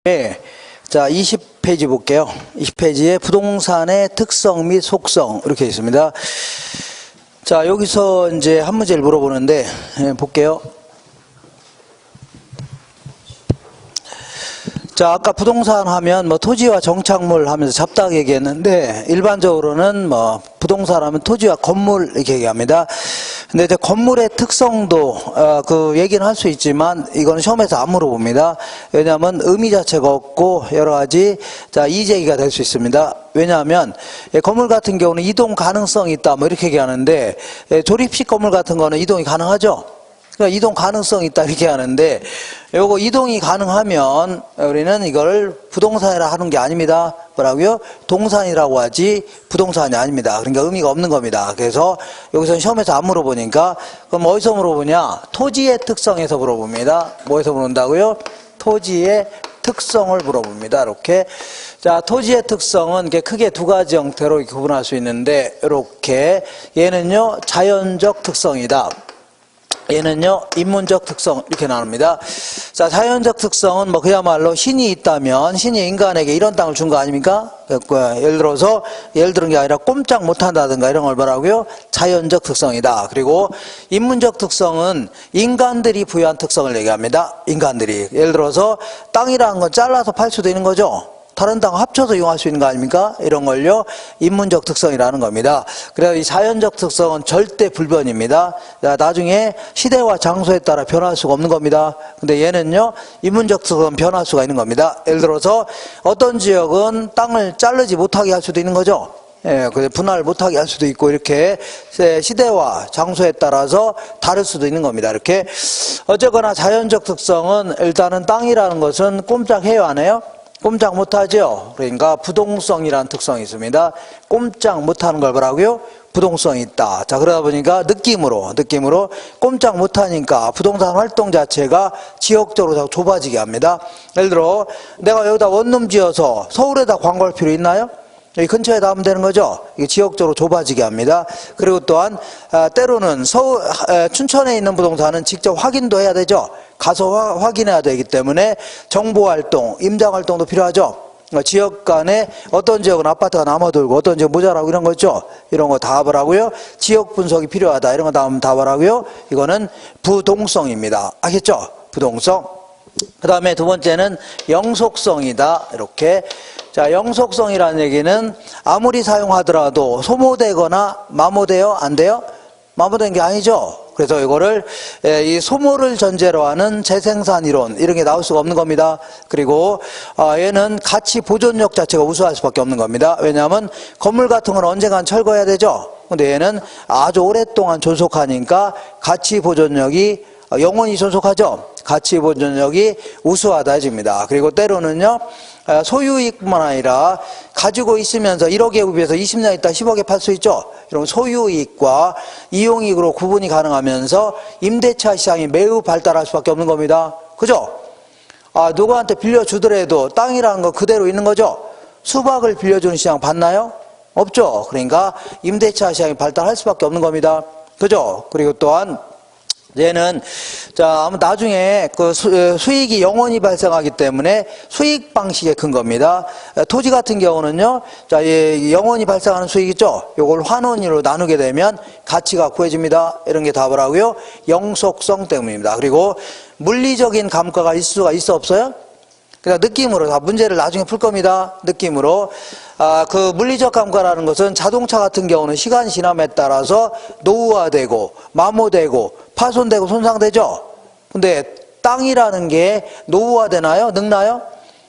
네. 자, 20페이지 볼게요. 20페이지에 부동산의 특성 및 속성 이렇게 있습니다. 자, 여기서 이제 한 문제를 물어보는데 볼게요. 자, 아까 부동산 하면 뭐 토지와 정착물 하면서 잡다하게 얘기했는데 일반적으로는 뭐 부동산 하면 토지와 건물 이렇게 얘기합니다. 근데 이제 건물의 특성도 그 얘기는 할 수 있지만 이거는 시험에서 안 물어봅니다. 왜냐하면 의미 자체가 없고 여러 가지 이의제기가 될 수 있습니다. 왜냐하면 건물 같은 경우는 이동 가능성이 있다 뭐 이렇게 얘기하는데 조립식 건물 같은 거는 이동이 가능하죠. 그러니까 이동 가능성이 있다 이렇게 하는데 요거 이동이 가능하면 우리는 이걸 부동산이라 하는 게 아닙니다. 뭐라고요? 동산이라고 하지 부동산이 아닙니다. 그러니까 의미가 없는 겁니다. 그래서 여기서는 시험에서 안 물어보니까 그럼 어디서 물어보냐? 토지의 특성에서 물어봅니다. 뭐에서 물어본다고요? 토지의 특성을 물어봅니다. 이렇게. 자, 토지의 특성은 크게 두 가지 형태로 구분할 수 있는데 이렇게 얘는요 자연적 특성이다. 얘는요 인문적 특성 이렇게 나눕니다. 자, 자연적 특성은 뭐 그야말로 신이 있다면 신이 인간에게 이런 땅을 준 거 아닙니까? 예를 들은 게 아니라 꼼짝 못한다든가 이런 걸 뭐라고요? 자연적 특성이다. 그리고 인문적 특성은 인간들이 부여한 특성을 얘기합니다. 인간들이. 예를 들어서 땅이라는 건 잘라서 팔 수도 있는 거죠. 다른 땅 합쳐서 이용할 수 있는 거 아닙니까? 이런 걸요 인문적 특성이라는 겁니다. 그래서 이 자연적 특성은 절대 불변입니다. 나중에 시대와 장소에 따라 변할 수가 없는 겁니다. 근데 얘는요 인문적 특성은 변할 수가 있는 겁니다. 예를 들어서 어떤 지역은 땅을 자르지 못하게 할 수도 있는 거죠. 예, 분할 못하게 할 수도 있고 이렇게 시대와 장소에 따라서 다를 수도 있는 겁니다. 이렇게 어쨌거나 자연적 특성은 일단은 땅이라는 것은 꼼짝해요 안 해요? 꼼짝 못하죠. 그러니까 부동성이라는 특성이 있습니다. 꼼짝 못하는 걸 뭐라고요? 부동성이 있다. 자, 그러다 보니까 느낌으로 꼼짝 못하니까 부동산 활동 자체가 지역적으로 좁아지게 합니다. 예를 들어 내가 여기다 원룸 지어서 서울에다 광고할 필요 있나요? 여기 근처에다 하면 되는 거죠. 이게 지역적으로 좁아지게 합니다. 그리고 또한 때로는 춘천에 있는 부동산은 직접 확인도 해야 되죠. 가서 확인해야 되기 때문에 정보활동, 임장활동도 필요하죠. 지역 간에 어떤 지역은 아파트가 남아돌고 어떤 지역은 모자라고 이런 거 있죠. 이런 거 다 뭐라고요? 지역 분석이 필요하다. 이런 거 다 뭐라고요? 이거는 부동성입니다. 알겠죠? 부동성. 그 다음에 두 번째는 영속성이다. 이렇게. 자, 영속성이라는 얘기는 아무리 사용하더라도 소모되거나 마모돼요? 안 돼요? 마모된 게 아니죠. 그래서 이거를 이 소모를 전제로 하는 재생산 이론 이런 게 나올 수가 없는 겁니다. 그리고 얘는 가치 보존력 자체가 우수할 수밖에 없는 겁니다. 왜냐하면 건물 같은 건 언젠간 철거해야 되죠. 근데 얘는 아주 오랫동안 존속하니까 가치 보존력이 영원히 존속하죠. 가치 보존력이 우수하다 해집니다. 그리고 때로는요 소유이익뿐만 아니라 가지고 있으면서 1억에 구비해서 20년 있다 10억에 팔 수 있죠. 이런 소유이익과 이용이익으로 구분이 가능하면서 임대차 시장이 매우 발달할 수밖에 없는 겁니다. 그죠? 누구한테 빌려주더라도 땅이라는 거 그대로 있는 거죠. 수박을 빌려주는 시장 봤나요? 없죠. 그러니까 임대차 시장이 발달할 수밖에 없는 겁니다. 그죠? 그리고 또한 얘는 아마 나중에 그 수익이 영원히 발생하기 때문에 수익 방식에 큰 겁니다. 토지 같은 경우는요, 영원히 발생하는 수익 있죠? 요걸 환원으로 나누게 되면 가치가 구해집니다. 이런 게 다 뭐라고요? 영속성 때문입니다. 그리고 물리적인 감가가 있을 수가 있어 없어요? 그냥 느낌으로 다 문제를 나중에 풀 겁니다. 느낌으로. 그 물리적 감가라는 것은 자동차 같은 경우는 시간이 지남에 따라서 노후화되고 마모되고 파손되고 손상되죠. 근데 땅이라는 게 노후화되나요? 늙나요?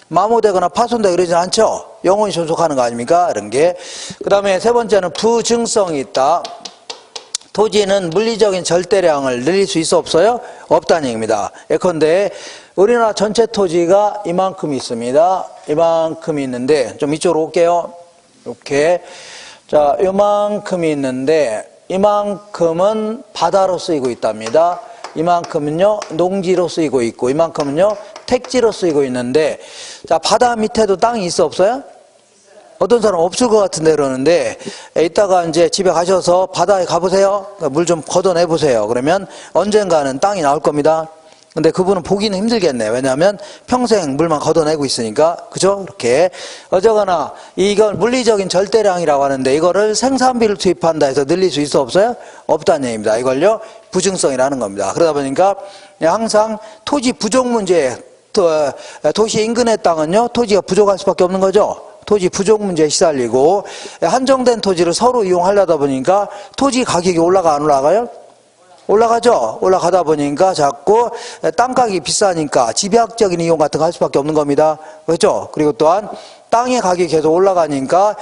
마모되거나 파손되고 그러진 않죠. 영원히 존속하는 거 아닙니까? 이런 게. 그 다음에 세 번째는 부증성이 있다. 토지는 물리적인 절대량을 늘릴 수 있어 없어요? 없다는 얘기입니다. 예컨대 우리나라 전체 토지가 이만큼 있습니다. 이만큼 있는데 좀 이쪽으로 올게요. 이렇게. 자, 이만큼이 있는데 이만큼은 바다로 쓰이고 있답니다. 이만큼은요 농지로 쓰이고 있고 이만큼은요 택지로 쓰이고 있는데 자, 바다 밑에도 땅이 있어 없어요? 어떤 사람 없을 것 같은데 그러는데 이따가 이제 집에 가셔서 바다에 가보세요. 물 좀 걷어내 보세요. 그러면 언젠가는 땅이 나올 겁니다. 근데 그분은 보기는 힘들겠네. 왜냐하면 평생 물만 걷어내고 있으니까. 그죠? 이렇게. 어쩌거나 이건 물리적인 절대량이라고 하는데 이거를 생산비를 투입한다 해서 늘릴 수 있어 없어요? 없다는 얘기입니다. 이걸요 부증성이라는 겁니다. 그러다 보니까 항상 토지 부족 문제, 도시 인근의 땅은요 토지가 부족할 수밖에 없는 거죠. 토지 부족 문제에 시달리고 한정된 토지를 서로 이용하려다 보니까 토지 가격이 올라가 안 올라가요? 올라가죠. 올라가다 보니까 자꾸 땅가격이 비싸니까 집약적인 이용 같은 거 할 수밖에 없는 겁니다. 그렇죠? 그리고 또한 땅의 가격이 계속 올라가니까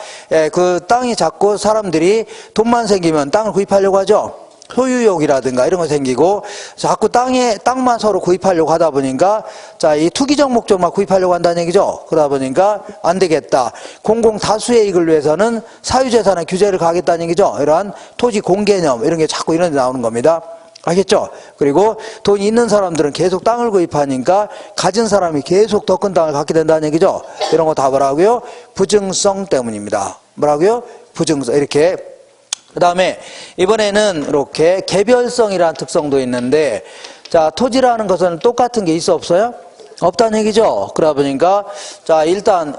그 땅이 자꾸 사람들이 돈만 생기면 땅을 구입하려고 하죠. 소유욕이라든가 이런 거 생기고 자꾸 땅만 서로 구입하려고 하다 보니까 자, 이 투기적 목적만 구입하려고 한다는 얘기죠. 그러다 보니까 안 되겠다. 공공 다수의 이익을 위해서는 사유재산의 규제를 가하겠다는 얘기죠. 이러한 토지 공개념 이런 게 자꾸 이런 데 나오는 겁니다. 알겠죠? 그리고 돈이 있는 사람들은 계속 땅을 구입하니까 가진 사람이 계속 더 큰 땅을 갖게 된다는 얘기죠. 이런 거 다 뭐라고요? 부증성 때문입니다. 뭐라고요? 부증성. 이렇게. 그 다음에 이번에는 이렇게 개별성이라는 특성도 있는데 자, 토지라는 것은 똑같은 게 있어 없어요? 없다는 얘기죠. 그러다 보니까 자, 일단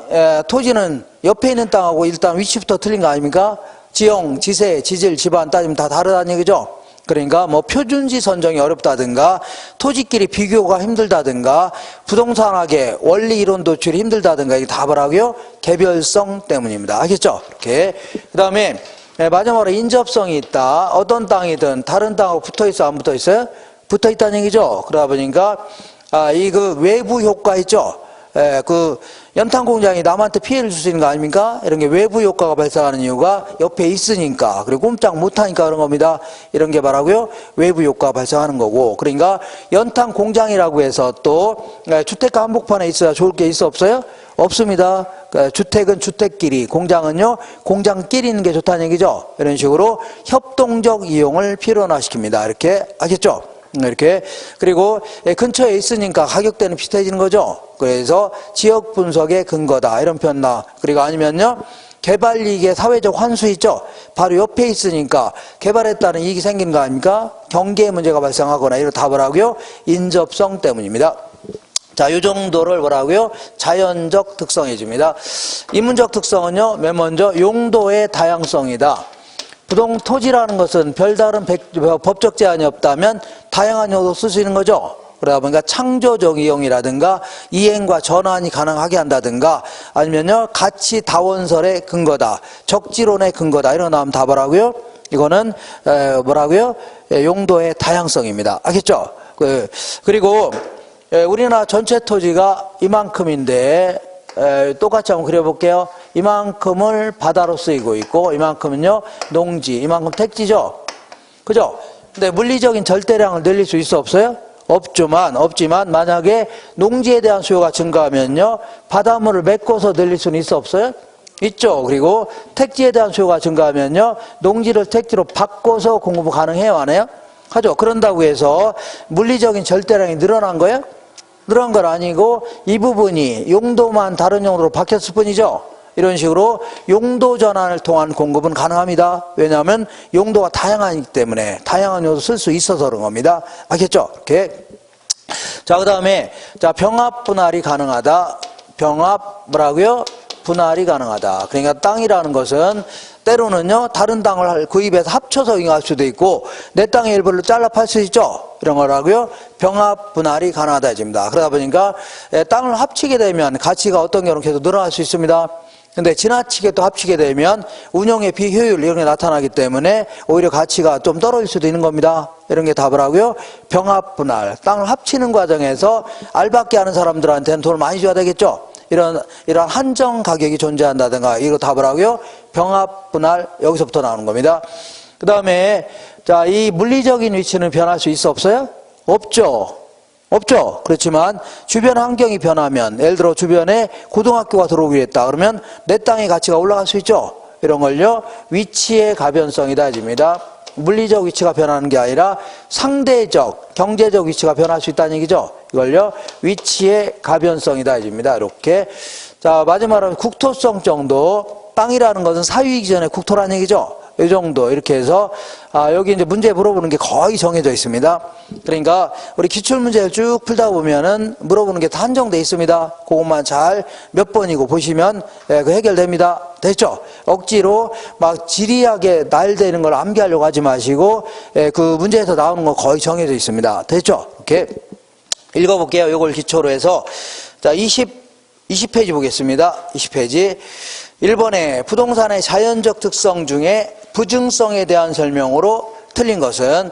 토지는 옆에 있는 땅하고 일단 위치부터 틀린 거 아닙니까? 지형, 지세, 지질, 지반 따지면 다 다르다는 얘기죠. 그러니까 뭐 표준지 선정이 어렵다든가 토지끼리 비교가 힘들다든가 부동산학의 원리 이론 도출이 힘들다든가 이게 다 뭐라고요? 개별성 때문입니다. 알겠죠? 이렇게. 그 다음에 마지막으로 인접성이 있다. 어떤 땅이든 다른 땅하고 붙어있어 안 붙어있어요? 붙어있다는 얘기죠. 그러다 보니까 이 그 외부 효과 있죠. 그 연탄 공장이 남한테 피해를 줄 수 있는 거 아닙니까? 이런 게 외부 효과가 발생하는 이유가 옆에 있으니까 그리고 꼼짝 못하니까 그런 겁니다. 이런 게 말하고요 외부 효과가 발생하는 거고 그러니까 연탄 공장이라고 해서 또 주택가 한복판에 있어야 좋을 게 있어 없어요? 없습니다. 주택은 주택끼리 공장은요 공장끼리 있는 게 좋다는 얘기죠. 이런 식으로 협동적 이용을 필요화시킵니다. 이렇게 알겠죠? 이렇게. 그리고 근처에 있으니까 가격대는 비슷해지는 거죠. 그래서 지역 분석의 근거다 이런 표현 나. 그리고 아니면요 개발 이익의 사회적 환수 있죠. 바로 옆에 있으니까 개발했다는 이익이 생기는 거 아닙니까? 경계의 문제가 발생하거나 이런 다 뭐라고요? 인접성 때문입니다. 자, 이 정도를 뭐라고요? 자연적 특성해 줍니다. 인문적 특성은요 맨 먼저 용도의 다양성이다. 토지라는 것은 별다른 법적 제한이 없다면 다양한 용도로 쓸 수 있는 거죠. 그러다 보니까 창조적 이용이라든가 이행과 전환이 가능하게 한다든가 아니면요 가치 다원설의 근거다. 적지론의 근거다. 이런 나오면 다 뭐라고요? 이거는 뭐라고요? 용도의 다양성입니다. 알겠죠? 그리고 우리나라 전체 토지가 이만큼인데 똑같이 한번 그려볼게요. 이만큼을 바다로 쓰이고 있고 이만큼은요 농지, 이만큼 택지죠. 그죠? 근데 물리적인 절대량을 늘릴 수 있어 없어요? 없지만 만약에 농지에 대한 수요가 증가하면요 바닷물을 메꿔서 늘릴 수는 있어 없어요? 있죠. 그리고 택지에 대한 수요가 증가하면요 농지를 택지로 바꿔서 공급 가능해요 안 해요? 하죠. 그런다고 해서 물리적인 절대량이 늘어난 거예요? 늘어난 건 아니고 이 부분이 용도만 다른 용도로 바뀌었을 뿐이죠. 이런 식으로 용도 전환을 통한 공급은 가능합니다. 왜냐하면 용도가 다양하기 때문에 다양한 용도 쓸 수 있어서 그런 겁니다. 알겠죠? 이렇게. 자, 그 다음에 자 병합 분할이 가능하다. 병합 뭐라고요? 분할이 가능하다. 그러니까 땅이라는 것은 때로는요 다른 땅을 구입해서 합쳐서 이용할 수도 있고 내 땅의 일부를 잘라 팔 수 있죠. 이런 거라고요 병합 분할이 가능하다 해집니다. 그러다 보니까 땅을 합치게 되면 가치가 어떤 경우는 계속 늘어날 수 있습니다. 근데 지나치게 또 합치게 되면 운영의 비효율 이런 게 나타나기 때문에 오히려 가치가 좀 떨어질 수도 있는 겁니다. 이런 게 다 뭐라고요? 병합 분할. 땅을 합치는 과정에서 알박기 하는 사람들한테는 돈을 많이 줘야 되겠죠. 이런 한정 가격이 존재한다든가 이거 다 뭐라고요? 병합 분할 여기서부터 나오는 겁니다. 그 다음에 자, 이 물리적인 위치는 변할 수 있어 없어요? 없죠. 그렇지만 주변 환경이 변하면 예를 들어 주변에 고등학교가 들어오기로 했다. 그러면 내 땅의 가치가 올라갈 수 있죠. 이런 걸요 위치의 가변성이다 해집니다. 물리적 위치가 변하는 게 아니라 상대적, 경제적 위치가 변할 수 있다는 얘기죠. 이걸요 위치의 가변성이다 해집니다. 이렇게. 자, 마지막으로 국토성 정도. 땅이라는 것은 사유이기 전에 국토라는 얘기죠. 이 정도 이렇게 해서 여기 이제 문제 물어보는 게 거의 정해져 있습니다. 그러니까 우리 기출문제를 쭉 풀다 보면은 물어보는 게 다 한정돼 있습니다. 그것만 잘 몇 번이고 보시면 그 해결됩니다. 됐죠? 억지로 막 지리하게 날되는 걸 암기하려고 하지 마시고 그 문제에서 나오는 거 거의 정해져 있습니다. 됐죠? 이렇게 읽어볼게요. 이걸 기초로 해서 자 20페이지 보겠습니다. 20페이지 1번에 부동산의 자연적 특성 중에 부증성에 대한 설명으로 틀린 것은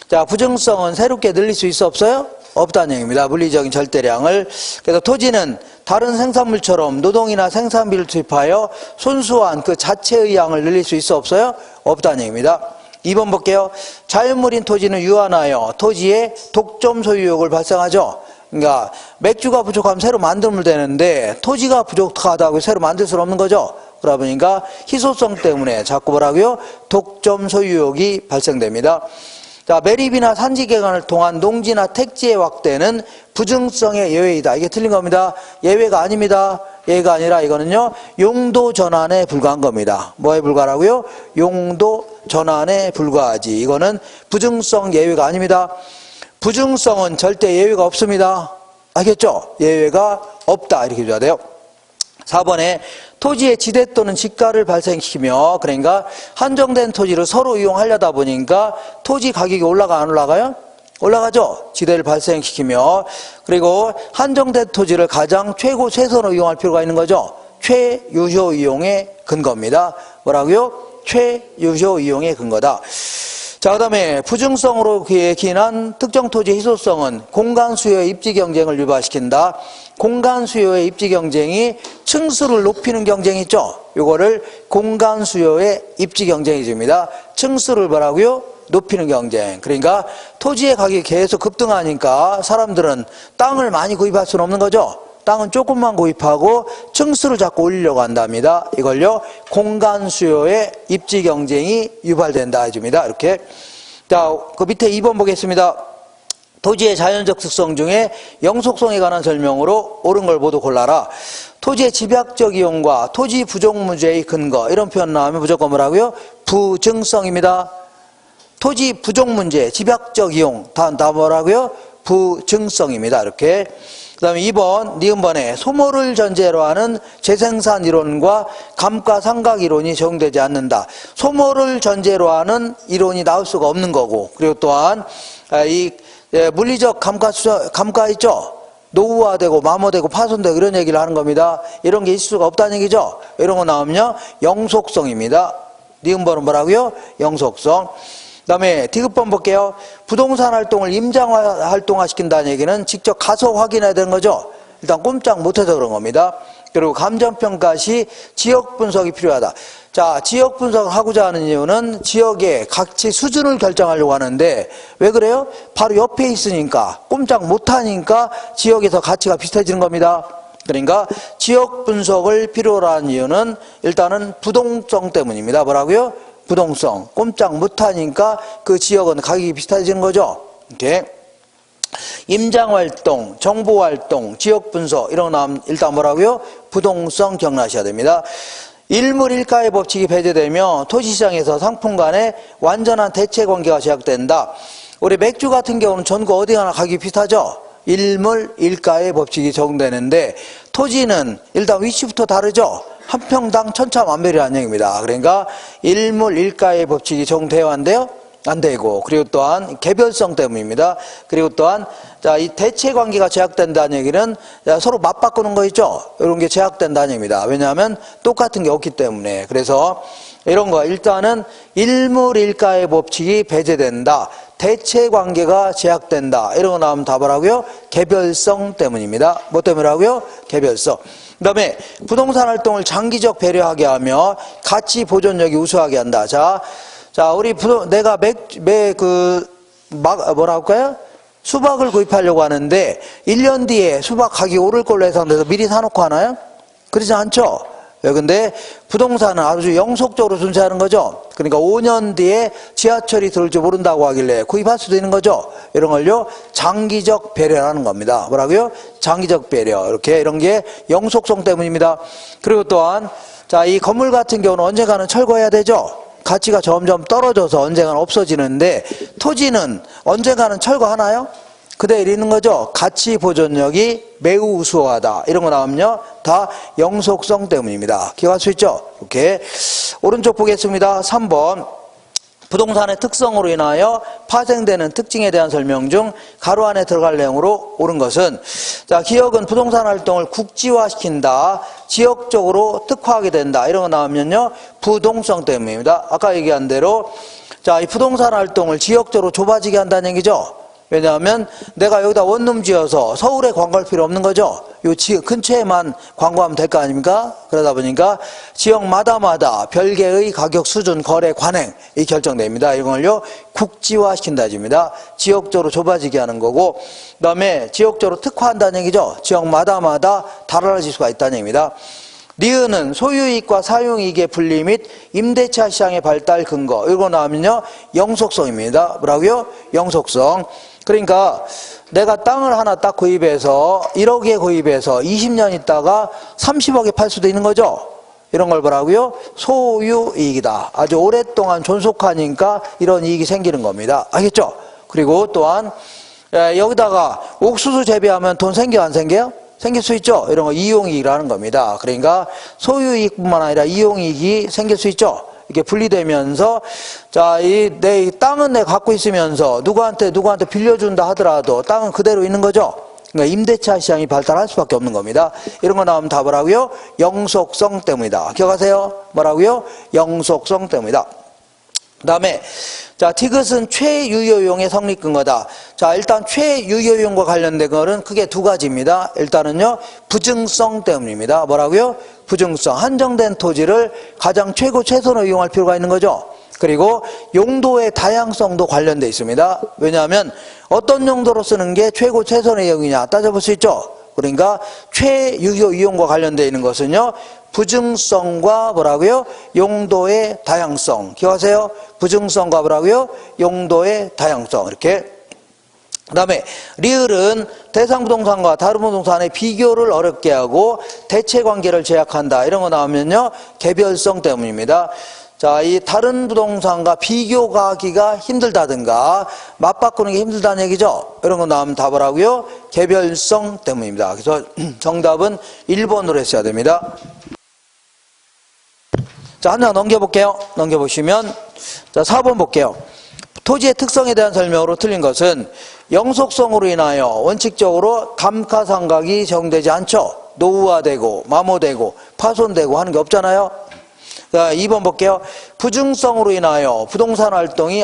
자 부증성은 새롭게 늘릴 수 있어 없어요? 없다는 얘기입니다. 물리적인 절대량을. 그래서 토지는 다른 생산물처럼 노동이나 생산비를 투입하여 손수한 그 자체의 양을 늘릴 수 있어 없어요? 없다는 얘기입니다. 2번 볼게요. 자연물인 토지는 유한하여 토지에 독점 소유욕을 발생하죠. 그러니까 맥주가 부족하면 새로 만들면 되는데 토지가 부족하다고 새로 만들 수는 없는 거죠. 그러다 보니까 희소성 때문에 자꾸 뭐라고요? 독점 소유욕이 발생됩니다. 자, 매립이나 산지 개간을 통한 농지나 택지의 확대는 부증성의 예외이다. 이게 틀린 겁니다. 예외가 아닙니다. 예외가 아니라 이거는요, 용도 전환에 불과한 겁니다. 뭐에 불과하고요? 용도 전환에 불과하지. 이거는 부증성 예외가 아닙니다. 부증성은 절대 예외가 없습니다. 알겠죠? 예외가 없다. 이렇게 줘야 돼요. 4번에 토지의 지대 또는 지가를 발생시키며, 그러니까 한정된 토지를 서로 이용하려다 보니까 토지 가격이 올라가 안 올라가요? 올라가죠. 지대를 발생시키며. 그리고 한정된 토지를 가장 최고 최선으로 이용할 필요가 있는 거죠. 최유효 이용의 근거입니다. 뭐라고요? 최유효 이용의 근거다. 자, 그 다음에 부증성으로 기인한 특정 토지의 희소성은 공간 수요의 입지 경쟁을 유발시킨다. 공간 수요의 입지 경쟁이 층수를 높이는 경쟁이 있죠. 요거를 공간 수요의 입지 경쟁이줍니다. 층수를 뭐라고요? 높이는 경쟁. 그러니까 토지의 가격이 계속 급등하니까 사람들은 땅을 많이 구입할 수는 없는 거죠. 땅은 조금만 구입하고 층수를 자꾸 올리려고 한답니다. 이걸요, 공간 수요의 입지 경쟁이 유발된다 해줍니다. 이렇게. 자, 그 밑에 2번 보겠습니다. 토지의 자연적 특성 중에 영속성에 관한 설명으로 옳은 걸 모두 골라라. 토지의 집약적 이용과 토지 부족 문제의 근거, 이런 표현 나오면 무조건 뭐라고요? 부증성입니다. 토지 부족 문제, 집약적 이용, 다 뭐라고요? 부증성입니다. 이렇게. 그 다음에 2번, 니은번에 소모를 전제로 하는 재생산 이론과 감가상각 이론이 적용되지 않는다. 소모를 전제로 하는 이론이 나올 수가 없는 거고, 그리고 또한 이 물리적 감가 있죠? 노후화되고 마모되고 파손되고 이런 얘기를 하는 겁니다. 이런 게 있을 수가 없다는 얘기죠. 이런 거 나오면요, 영속성입니다. 니은번은 뭐라고요? 영속성. 그 다음에 디귿번 볼게요. 부동산 활동을 임장화 활동화시킨다는 얘기는 직접 가서 확인해야 되는 거죠. 일단 꼼짝 못해서 그런 겁니다. 그리고 감정평가 시 지역 분석이 필요하다. 자, 지역 분석을 하고자 하는 이유는 지역의 가치 수준을 결정하려고 하는데, 왜 그래요? 바로 옆에 있으니까, 꼼짝 못하니까 지역에서 가치가 비슷해지는 겁니다. 그러니까 지역 분석을 필요로 하는 이유는 일단은 부동성 때문입니다. 뭐라고요? 부동성. 꼼짝 못하니까 그 지역은 가격이 비슷해지는 거죠. 이렇게. 임장활동, 정보활동, 지역분석 이런 거 나오면 일단 뭐라고요? 부동성 기억나셔야 됩니다. 일물일가의 법칙이 배제되며 토지시장에서 상품 간의 완전한 대체관계가 제약된다. 우리 맥주 같은 경우는 전국 어디 가나 가격이 비슷하죠? 일물일가의 법칙이 적용되는데 토지는 일단 위치부터 다르죠? 한 평당 천차만별이라는 얘기입니다. 그러니까 일물일가의 법칙이 적용되어야 한대요? 안 되고, 그리고 또한 개별성 때문입니다. 그리고 또한 자, 이 대체 관계가 제약된다는 얘기는 서로 맞바꾸는 거 있죠? 이런 게 제약된다는 얘기입니다. 왜냐하면 똑같은 게 없기 때문에. 그래서 이런 거 일단은 일물일가의 법칙이 배제된다. 대체 관계가 제약된다. 이런 거 나오면 다 뭐라고요? 개별성 때문입니다. 뭐 때문이라고요? 개별성. 그 다음에 부동산 활동을 장기적 배려하게 하며 가치 보존력이 우수하게 한다. 자, 우리 내가 뭐라 할까요? 수박을 구입하려고 하는데 1년 뒤에 수박 가격이 오를 걸로 예상돼서 미리 사놓고 하나요? 그러지 않죠? 근데 부동산은 아주 영속적으로 존재하는 거죠. 그러니까 5년 뒤에 지하철이 들어올지 모른다고 하길래 구입할 수도 있는 거죠. 이런 걸요, 장기적 배려라는 겁니다. 뭐라고요? 장기적 배려. 이렇게 이런 게 영속성 때문입니다. 그리고 또한 자, 이 건물 같은 경우는 언젠가는 철거해야 되죠. 가치가 점점 떨어져서 언젠가는 없어지는데 토지는 언젠가는 철거하나요? 그대로 있는 거죠. 가치 보존력이 매우 우수하다. 이런 거 나오면요. 다 영속성 때문입니다. 기억할 수 있죠? 이렇게. 오른쪽 보겠습니다. 3번. 부동산의 특성으로 인하여 파생되는 특징에 대한 설명 중 가로 안에 들어갈 내용으로 옳은 것은, 자, 기업은 부동산 활동을 국지화시킨다, 지역적으로 특화하게 된다, 이런 거 나오면요, 부동성 때문입니다. 아까 얘기한 대로, 자, 이 부동산 활동을 지역적으로 좁아지게 한다는 얘기죠. 왜냐하면 내가 여기다 원룸 지어서 서울에 광고할 필요 없는 거죠. 요 지역 근처에만 광고하면 될 거 아닙니까? 그러다 보니까 지역마다 별개의 가격 수준, 거래 관행 이 결정됩니다. 이걸요 국지화 시킨다 집니다. 지역적으로 좁아지게 하는 거고, 그다음에 지역적으로 특화한다는 얘기죠. 지역마다 달라질 수가 있다는 얘기입니다. 니은은 소유이익과 사용이익의 분리 및 임대차 시장의 발달 근거, 이거 나오면요 영속성입니다. 뭐라고요? 영속성. 그러니까 내가 땅을 하나 딱 구입해서 1억에 구입해서 20년 있다가 30억에 팔 수도 있는 거죠. 이런 걸 뭐라고요? 소유이익이다. 아주 오랫동안 존속하니까 이런 이익이 생기는 겁니다. 알겠죠? 그리고 또한 여기다가 옥수수 재배하면 돈 생겨 안 생겨요? 생길 수 있죠. 이런 거 이용이익이라는 겁니다. 그러니까 소유이익뿐만 아니라 이용이익이 생길 수 있죠. 이게 분리되면서, 자, 내 땅은 내가 갖고 있으면서 누구한테 빌려준다 하더라도 땅은 그대로 있는 거죠. 그러니까 임대차 시장이 발달할 수밖에 없는 겁니다. 이런 거 나오면 다 뭐라고요? 영속성 때문이다. 기억하세요? 뭐라고요? 영속성 때문이다. 그 다음에, 자, 티귿은 최유효용의 성립 근거다. 자, 일단 최유효용과 관련된 거는 크게 두 가지입니다. 일단은요, 부증성 때문입니다. 뭐라고요? 부증성. 한정된 토지를 가장 최선으로 이용할 필요가 있는 거죠. 그리고 용도의 다양성도 관련돼 있습니다. 왜냐하면 어떤 용도로 쓰는 게 최선의 이용이냐 따져볼 수 있죠. 그러니까 최유효 이용과 관련돼 있는 것은요, 부증성과 뭐라고요? 용도의 다양성. 기억하세요? 부증성과 뭐라고요? 용도의 다양성. 이렇게. 그 다음에 리을은 대상 부동산과 다른 부동산의 비교를 어렵게 하고 대체 관계를 제약한다. 이런 거 나오면요, 개별성 때문입니다. 자, 이 다른 부동산과 비교가 하기가 힘들다든가 맞바꾸는 게 힘들다는 얘기죠. 이런 거 나오면 다 뭐라고요? 개별성 때문입니다. 그래서 정답은 1번으로 했어야 됩니다. 자, 한 장 넘겨볼게요. 넘겨보시면, 자, 4번 볼게요. 토지의 특성에 대한 설명으로 틀린 것은 영속성으로 인하여 원칙적으로 감가상각이 적용되지 않죠. 노후화되고 마모되고 파손되고 하는 게 없잖아요. 자, 2번 볼게요. 부증성으로 인하여 부동산 활동이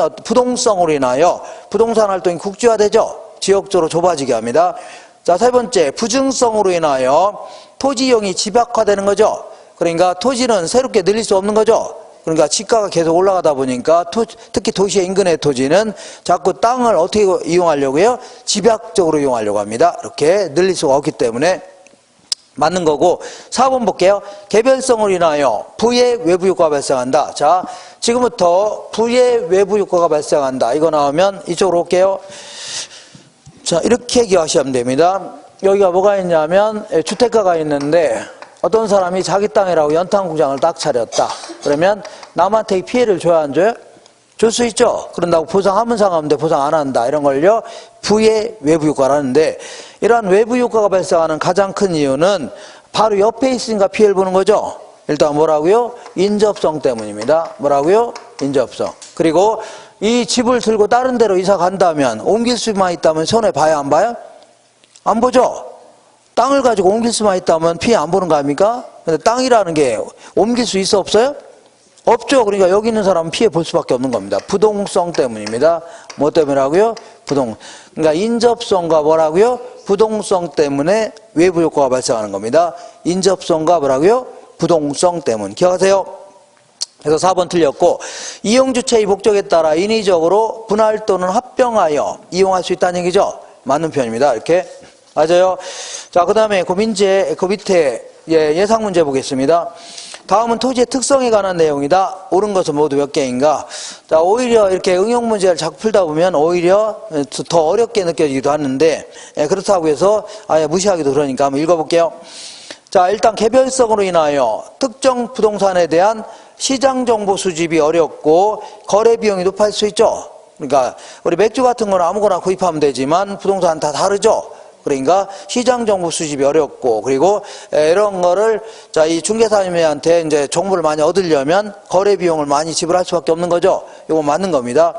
국지화되죠. 지역적으로 좁아지게 합니다. 자, 세 번째, 부증성으로 인하여 토지용이 집약화되는 거죠. 그러니까 토지는 새롭게 늘릴 수 없는 거죠. 그러니까 지가가 계속 올라가다 보니까 특히 도시의 인근의 토지는 자꾸 땅을 어떻게 이용하려고 해요? 집약적으로 이용하려고 합니다. 이렇게 늘릴 수가 없기 때문에 맞는 거고. 4번 볼게요. 개별성으로 인하여 부의 외부 효과가 발생한다. 자, 지금부터 부의 외부 효과가 발생한다. 이거 나오면 이쪽으로 올게요. 자, 이렇게 기억하시면 됩니다. 여기가 뭐가 있냐면 주택가가 있는데 어떤 사람이 자기 땅이라고 연탄 공장을 딱 차렸다. 그러면 남한테 이 피해를 줘야 안 줘요? 줄 수 있죠. 그런다고 보상하면 상관없는데 보상 안 한다. 이런 걸요, 부의 외부 효과라는데, 이러한 외부 효과가 발생하는 가장 큰 이유는 바로 옆에 있으니까 피해를 보는 거죠. 일단 뭐라고요? 인접성 때문입니다. 뭐라고요? 인접성. 그리고 이 집을 들고 다른 데로 이사 간다면 옮길 수만 있다면 손해 봐야 안 봐요? 안 보죠. 땅을 가지고 옮길 수만 있다면 피해 안 보는 거 아닙니까? 근데 땅이라는 게 옮길 수 있어 없어요? 없죠. 그러니까 여기 있는 사람은 피해 볼 수밖에 없는 겁니다. 부동성 때문입니다. 뭐 때문이라고요? 그러니까 인접성과 뭐라고요? 부동성 때문에 외부 효과가 발생하는 겁니다. 인접성과 뭐라고요? 부동성 때문. 기억하세요? 그래서 4번 틀렸고, 이용주체의 목적에 따라 인위적으로 분할 또는 합병하여 이용할 수 있다는 얘기죠. 맞는 표현입니다. 이렇게. 맞아요. 자, 그 다음에 그 밑에 예상 문제 보겠습니다. 다음은 토지의 특성에 관한 내용이다. 옳은 것은 모두 몇 개인가? 자, 오히려 이렇게 응용 문제를 자꾸 풀다 보면 오히려 더 어렵게 느껴지기도 하는데, 그렇다고 해서 아예 무시하기도 그러니까 한번 읽어볼게요. 자, 일단 개별성으로 인하여 특정 부동산에 대한 시장 정보 수집이 어렵고 거래 비용이 높아질 수 있죠. 그러니까 우리 맥주 같은 거는 아무거나 구입하면 되지만 부동산 다 다르죠. 그러니까 시장 정보 수집이 어렵고, 그리고 이런 거를 자, 이 중개사님한테 이제 정보를 많이 얻으려면 거래 비용을 많이 지불할 수밖에 없는 거죠. 이거 맞는 겁니다.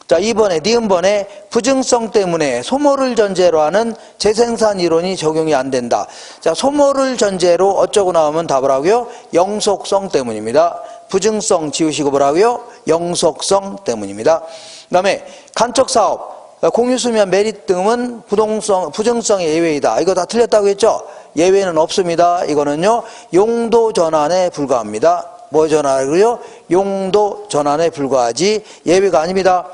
자, 2번에 니은번에 부증성 때문에 소모를 전제로 하는 재생산 이론이 적용이 안 된다. 자, 소모를 전제로 어쩌고 나오면 답을 하고요. 영속성 때문입니다. 부증성 지우시고 뭐라고요? 영속성 때문입니다. 그 다음에 간척사업 공유수면 메리트 등은 부증성의 예외이다. 이거 다 틀렸다고 했죠? 예외는 없습니다. 이거는요, 용도 전환에 불과합니다. 뭐 전환이고요? 용도 전환에 불과하지 예외가 아닙니다.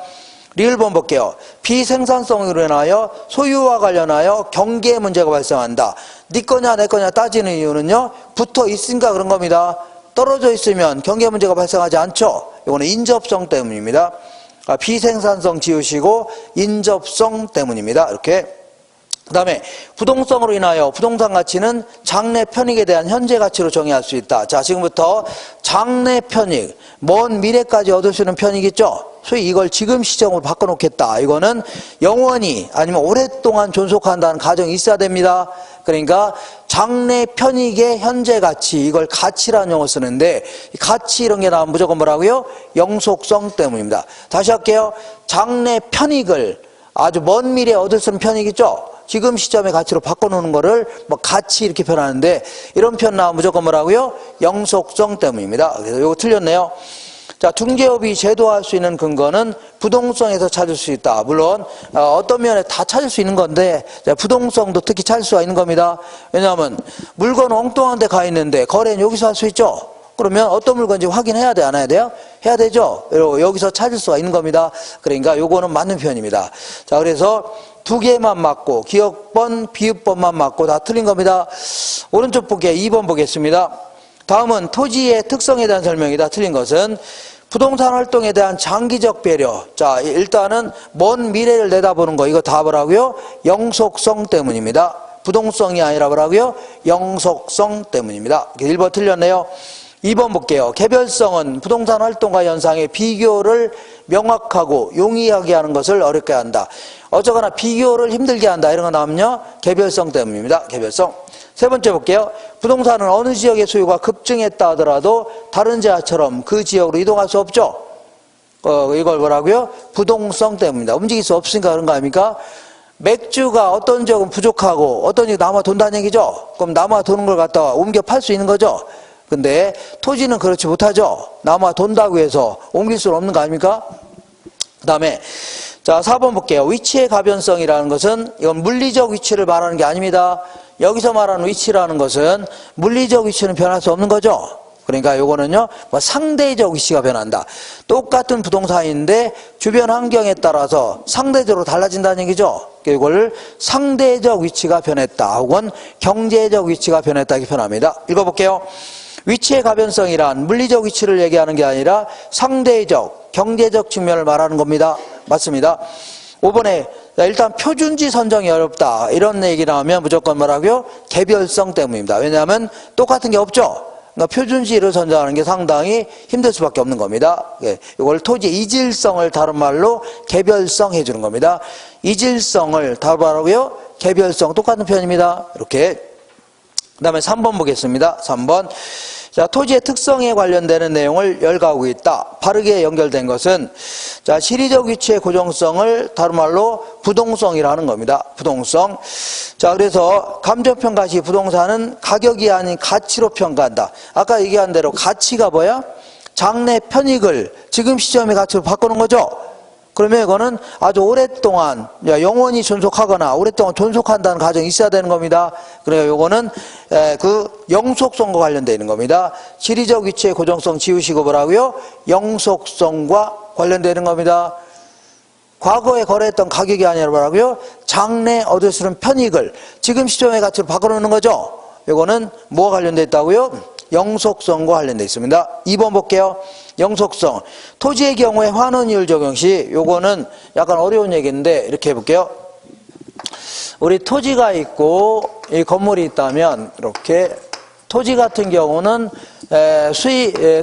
리을번 볼게요. 비생산성으로 인하여 소유와 관련하여 경계 문제가 발생한다. 네 거냐 내 거냐 따지는 이유는요, 붙어 있으니까 그런 겁니다. 떨어져 있으면 경계 문제가 발생하지 않죠. 이거는 인접성 때문입니다. 비생산성 지우시고 인접성 때문입니다. 이렇게. 그 다음에 부동성으로 인하여 부동산 가치는 장래 편익에 대한 현재 가치로 정의할 수 있다. 자, 지금부터 장래 편익, 먼 미래까지 얻을 수 있는 편익 있죠? 소위 이걸 지금 시점으로 바꿔놓겠다. 이거는 영원히 아니면 오랫동안 존속한다는 가정이 있어야 됩니다. 그러니까 장래 편익의 현재 가치, 이걸 가치라는 용어 쓰는데, 가치 이런 게 나오면 무조건 뭐라고요? 영속성 때문입니다. 다시 할게요. 장래 편익을 아주 먼 미래에 얻을 수 있는 편익 있죠? 지금 시점의 가치로 바꿔놓는 거를 뭐 가치 이렇게 표현하는데, 이런 표현 나오면 무조건 뭐라고요? 영속성 때문입니다. 그래서 이거 틀렸네요. 자, 중개업이 제도화할 수 있는 근거는 부동성에서 찾을 수 있다. 물론 어떤 면에 다 찾을 수 있는 건데 부동성도 특히 찾을 수가 있는 겁니다. 왜냐하면 물건 엉뚱한 데 가 있는데 거래는 여기서 할 수 있죠. 그러면 어떤 물건인지 확인해야 돼, 안 해야 돼요? 해야 되죠. 여기서 찾을 수가 있는 겁니다. 그러니까 요거는 맞는 표현입니다. 자, 그래서 두 개만 맞고 기억번, 비읍번만 맞고 다 틀린 겁니다. 오른쪽 보기에 2번 보겠습니다. 다음은 토지의 특성에 대한 설명이다. 틀린 것은 부동산 활동에 대한 장기적 배려. 자, 일단은 먼 미래를 내다보는 거, 이거 답을 하고요. 영속성 때문입니다. 부동성이 아니라 뭐라고요? 영속성 때문입니다. 1번 틀렸네요. 2번 볼게요. 개별성은 부동산 활동과 현상의 비교를 명확하고 용이하게 하는 것을 어렵게 한다. 어쩌거나 비교를 힘들게 한다. 이런 거 나오면요, 개별성 때문입니다. 개별성. 세 번째 볼게요. 부동산은 어느 지역의 소유가 급증했다 하더라도 다른 지역처럼 그 지역으로 이동할 수 없죠. 이걸 뭐라고요? 부동성 때문입니다. 움직일 수 없으니까 그런 거 아닙니까? 맥주가 어떤 지역은 부족하고 어떤 지역은 남아 돈다는 얘기죠. 그럼 남아 도는 걸 갖다가 옮겨 팔 수 있는 거죠. 근데 토지는 그렇지 못하죠. 남아 돈다고 해서 옮길 수는 없는 거 아닙니까? 그 다음에 자, 4번 볼게요. 위치의 가변성이라는 것은 이건 물리적 위치를 말하는 게 아닙니다. 여기서 말하는 위치라는 것은 물리적 위치는 변할 수 없는 거죠. 그러니까 요거는요, 뭐 상대적 위치가 변한다. 똑같은 부동산인데 주변 환경에 따라서 상대적으로 달라진다는 얘기죠. 이걸 상대적 위치가 변했다 혹은 경제적 위치가 변했다 이렇게 표현합니다. 읽어볼게요. 위치의 가변성이란 물리적 위치를 얘기하는 게 아니라 상대적, 경제적 측면을 말하는 겁니다. 맞습니다. 5번에 일단 표준지 선정이 어렵다 이런 얘기 나오면 무조건 뭐라고요? 개별성 때문입니다. 왜냐하면 똑같은 게 없죠. 그러니까 표준지를 선정하는 게 상당히 힘들 수밖에 없는 겁니다. 이걸 토지 이질성을 다른 말로 개별성 해주는 겁니다. 이질성을 다른 말로요, 개별성 똑같은 표현입니다. 이렇게. 그 다음에 3번 보겠습니다. 3번. 자, 토지의 특성에 관련되는 내용을 열거하고 있다. 바르게 연결된 것은 자, 시리적 위치의 고정성을 다른 말로 부동성이라는 겁니다. 부동성. 자, 그래서 감정평가 시 부동산은 가격이 아닌 가치로 평가한다. 아까 얘기한 대로 가치가 뭐야? 장래 편익을 지금 시점의 가치로 바꾸는 거죠. 그러면 이거는 아주 오랫동안 영원히 존속하거나 오랫동안 존속한다는 가정이 있어야 되는 겁니다. 그러니까 이거는 그 영속성과 관련되어 있는 겁니다. 지리적 위치의 고정성 지우시고 뭐라고요? 영속성과 관련되는 겁니다. 과거에 거래했던 가격이 아니라 뭐라고요? 장래 얻을 수 있는 편익을 지금 시점의 가치로 바꿔놓는 거죠. 이거는 뭐가 관련되어 있다고요? 영속성과 관련되어 있습니다. 2번 볼게요. 영속성. 토지의 경우에 환원이율 적용 시 요거는 약간 어려운 얘기인데 이렇게 해볼게요. 우리 토지가 있고 이 건물이 있다면 이렇게 토지 같은 경우는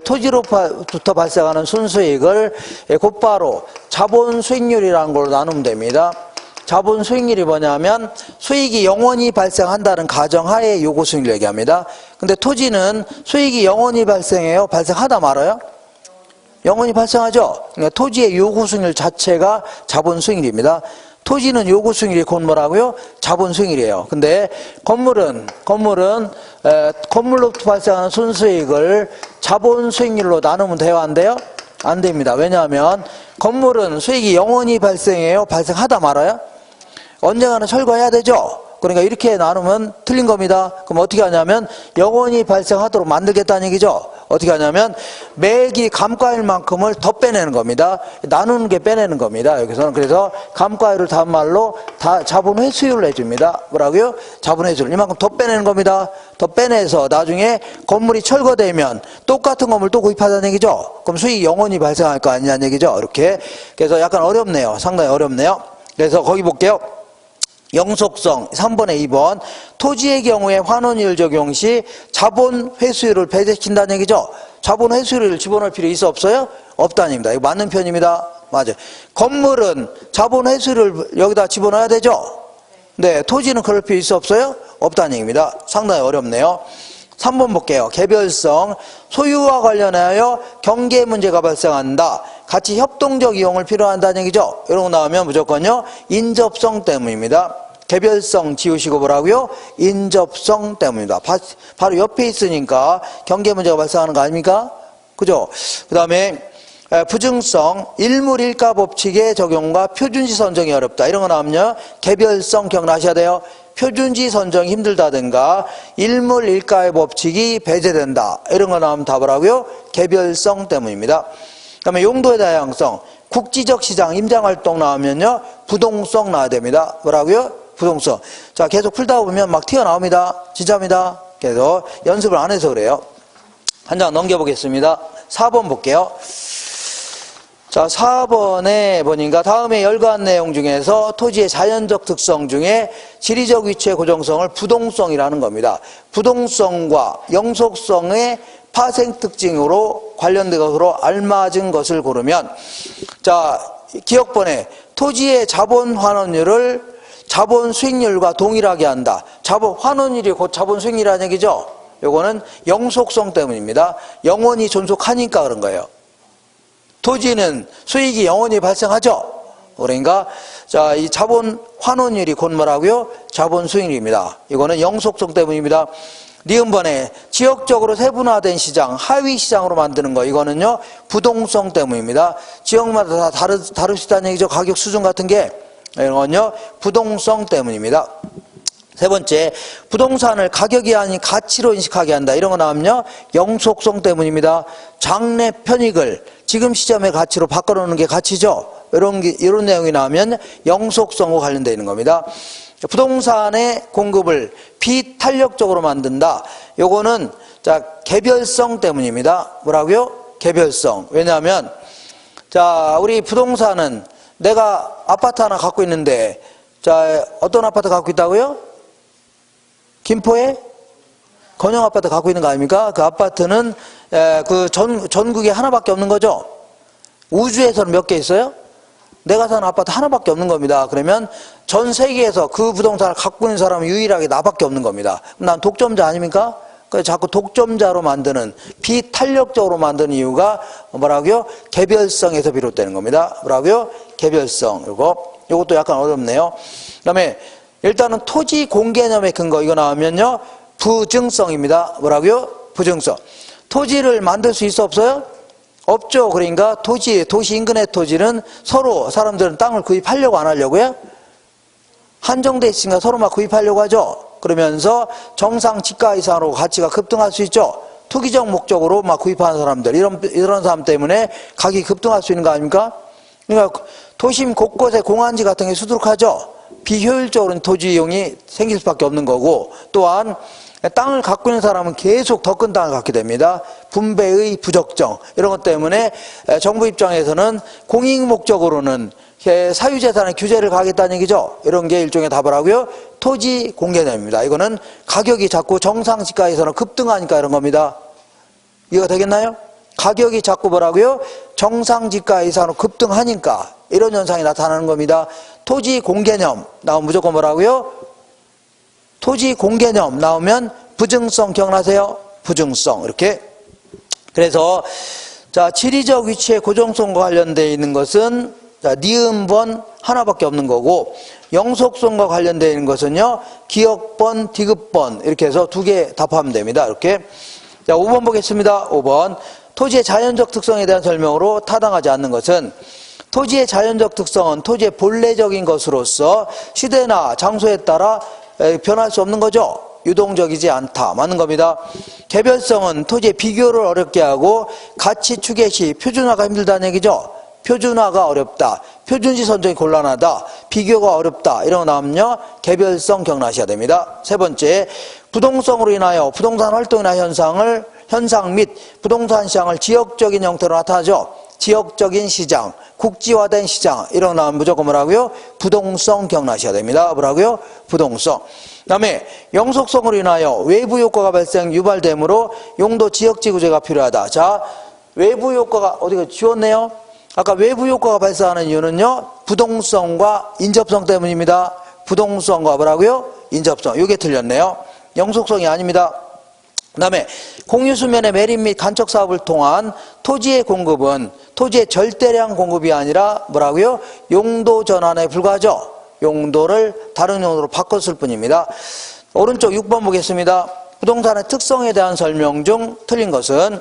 토지로부터 발생하는 순수익을 곧바로 자본 수익률이라는 걸로 나누면 됩니다. 자본 수익률이 뭐냐면 수익이 영원히 발생한다는 가정하에 요구 수익률 얘기합니다. 근데 토지는 수익이 영원히 발생해요? 발생하다 말아요? 영원히 발생하죠? 그러니까 토지의 요구 수익률 자체가 자본 수익률입니다. 토지는 요구 수익률이 곧 뭐라고요? 자본 수익률이에요. 근데 건물로부터 발생하는 순수익을 자본 수익률로 나누면 돼요? 안 돼요? 안 됩니다. 왜냐하면 건물은 수익이 영원히 발생해요? 발생하다 말아요? 언젠가는 철거해야 되죠? 그러니까 이렇게 나누면 틀린 겁니다. 그럼 어떻게 하냐면 영원히 발생하도록 만들겠다는 얘기죠. 어떻게 하냐면 매기 감가일 만큼을 더 빼내는 겁니다. 나누는 게 빼내는 겁니다. 여기서는 그래서 감가율을 다른 말로 다 자본 회수율을 해줍니다. 뭐라고요? 자본 회수율. 이만큼 더 빼내는 겁니다. 더 빼내서 나중에 건물이 철거되면 똑같은 건물 또 구입하자는 얘기죠. 그럼 수익이 영원히 발생할 거 아니냐는 얘기죠. 이렇게. 그래서 약간 어렵네요. 상당히 어렵네요. 그래서 거기 볼게요. 영속성 3번에 2번 토지의 경우에 환원율 적용 시 자본 회수율을 배제시킨다는 얘기죠. 자본 회수율을 집어넣을 필요 있어 없어요? 없다는 얘기입니다. 이거 맞는 편입니다. 맞아요. 건물은 자본 회수율을 여기다 집어넣어야 되죠. 네, 토지는 그럴 필요 있어 없어요? 없다는 얘기입니다. 상당히 어렵네요. 3번 볼게요. 개별성 소유와 관련하여 경계 문제가 발생한다. 같이 협동적 이용을 필요한다는 얘기죠. 이런 거 나오면 무조건요 인접성 때문입니다. 개별성 지우시고 뭐라고요? 인접성 때문입니다. 바로 옆에 있으니까 경계 문제가 발생하는 거 아닙니까? 그죠? 그 다음에 부증성 일물일가 법칙의 적용과 표준지 선정이 어렵다. 이런 거 나오면요 개별성 기억나셔야 돼요. 표준지 선정이 힘들다든가 일물일가의 법칙이 배제된다. 이런 거 나오면 답을 하고요. 개별성 때문입니다. 그 다음에 용도의 다양성, 국지적 시장, 임장활동 나오면요. 부동성 나와야 됩니다. 뭐라고요? 부동성. 자, 계속 풀다 보면 막 튀어나옵니다. 진짜입니다. 그래서 연습을 안 해서 그래요. 한 장 넘겨보겠습니다. 4번 볼게요. 자, 4번에 보니까 다음에 열거한 내용 중에서 토지의 자연적 특성 중에 지리적 위치의 고정성을 부동성이라는 겁니다. 부동성과 영속성의 파생 특징으로 관련된 것으로 알맞은 것을 고르면 자, 기억번에 토지의 자본 환원율을 자본 수익률과 동일하게 한다. 자본 환원율이 곧 자본 수익률이라는 얘기죠. 요거는 영속성 때문입니다. 영원히 존속하니까 그런 거예요. 토지는 수익이 영원히 발생하죠. 그러니까 자, 이 자본 환원율이 곧 뭐라고요? 자본 수익률입니다. 이거는 영속성 때문입니다. 니은번에 지역적으로 세분화된 시장, 하위 시장으로 만드는 거 이거는요 부동성 때문입니다. 지역마다 다 다를 수 있다는 얘기죠. 가격 수준 같은 게 이런 건요 부동성 때문입니다. 세 번째, 부동산을 가격이 아닌 가치로 인식하게 한다. 이런 거 나오면요 영속성 때문입니다. 장래 편익을 지금 시점의 가치로 바꿔놓는 게 가치죠. 이런 내용이 나오면 영속성과 관련되어 있는 겁니다. 부동산의 공급을 비탄력적으로 만든다. 요거는 자, 개별성 때문입니다. 뭐라고요? 개별성. 왜냐하면 자, 우리 부동산은 내가 아파트 하나 갖고 있는데 자, 어떤 아파트 갖고 있다고요? 김포에 건영 아파트 갖고 있는 거 아닙니까? 그 아파트는 그 전국에 하나밖에 없는 거죠. 우주에서는 몇 개 있어요? 내가 사는 아파트 하나밖에 없는 겁니다. 그러면 전 세계에서 그 부동산을 갖고 있는 사람은 유일하게 나밖에 없는 겁니다. 난 독점자 아닙니까? 그래서 자꾸 독점자로 만드는 비탄력적으로 만드는 이유가 뭐라고요? 개별성에서 비롯되는 겁니다. 뭐라고요? 개별성. 요것도 약간 어렵네요. 그 다음에 일단은 토지 공개념의 근거 이거 나오면요 부증성입니다. 뭐라고요? 부증성. 토지를 만들 수 있어 없어요? 없죠. 그러니까 도시 인근의 토지는 서로 사람들은 땅을 구입하려고 안 하려고요? 한정돼 있으니까 서로 막 구입하려고 하죠. 그러면서 정상 지가 이상으로 가치가 급등할 수 있죠. 투기적 목적으로 막 구입하는 사람들 이런 사람 때문에 가격이 급등할 수 있는 거 아닙니까? 그러니까 도심 곳곳에 공안지 같은 게 수두룩하죠. 비효율적으로 토지 이용이 생길 수밖에 없는 거고 또한 땅을 갖고 있는 사람은 계속 더 큰 땅을 갖게 됩니다. 분배의 부적정 이런 것 때문에 정부 입장에서는 공익 목적으로는 사유재산의 규제를 가겠다는 얘기죠. 이런 게 일종의 답을 하고요. 토지 공개념입니다. 이거는 가격이 자꾸 정상지가에서는 급등하니까 이런 겁니다. 이해가 되겠나요? 가격이 자꾸 뭐라고요? 정상지가 이상으로 급등하니까 이런 현상이 나타나는 겁니다. 토지 공개념 나오면 무조건 뭐라고요? 토지 공개념 나오면 부증성 기억나세요? 부증성 이렇게. 그래서 자, 지리적 위치의 고정성과 관련되어 있는 것은 자, 니은번 하나밖에 없는 거고, 영속성과 관련되어 있는 것은요, 기역번, 디귿번 이렇게 해서 두 개 답하면 됩니다. 이렇게. 자, 5번 보겠습니다. 5번. 토지의 자연적 특성에 대한 설명으로 타당하지 않는 것은, 토지의 자연적 특성은 토지의 본래적인 것으로서 시대나 장소에 따라 변할 수 없는 거죠. 유동적이지 않다. 맞는 겁니다. 개별성은 토지의 비교를 어렵게 하고 가치 추계 시 표준화가 힘들다는 얘기죠. 표준화가 어렵다. 표준지 선정이 곤란하다. 비교가 어렵다. 이런 거 나오면요, 개별성 기억나셔야 됩니다. 세 번째, 부동성으로 인하여 부동산 활동이나 현상 및 부동산 시장을 지역적인 형태로 나타나죠. 지역적인 시장, 국지화된 시장 이런 거 나오면 무조건 뭐라고요? 부동성 기억나셔야 됩니다. 뭐라고요? 부동성. 그 다음에 영속성으로 인하여 외부 효과가 유발되므로 용도 지역지구제가 필요하다. 자, 외부 효과가 어디가 지웠네요? 아까 외부 효과가 발생하는 이유는요, 부동성과 인접성 때문입니다. 부동성과 뭐라고요? 인접성. 이게 틀렸네요. 영속성이 아닙니다. 그 다음에 공유수면의 매립 및 간척 사업을 통한 토지의 공급은 토지의 절대량 공급이 아니라 뭐라고요? 용도 전환에 불과하죠. 용도를 다른 용도로 바꿨을 뿐입니다. 오른쪽 6번 보겠습니다. 부동산의 특성에 대한 설명 중 틀린 것은,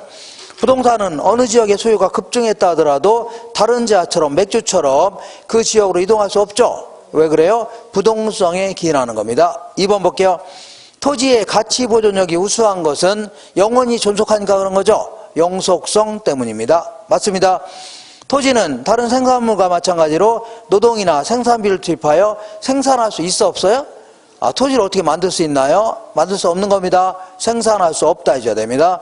부동산은 어느 지역의 소유가 급증했다 하더라도 다른 지하처럼 맥주처럼 그 지역으로 이동할 수 없죠. 왜 그래요? 부동성에 기인하는 겁니다. 2번 볼게요. 토지의 가치 보존력이 우수한 것은 영원히 존속하니까 그런 거죠. 영속성 때문입니다. 맞습니다. 토지는 다른 생산물과 마찬가지로 노동이나 생산비를 투입하여 생산할 수 있어 없어요? 토지를 어떻게 만들 수 있나요? 만들 수 없는 겁니다. 생산할 수 없다 해줘야 됩니다.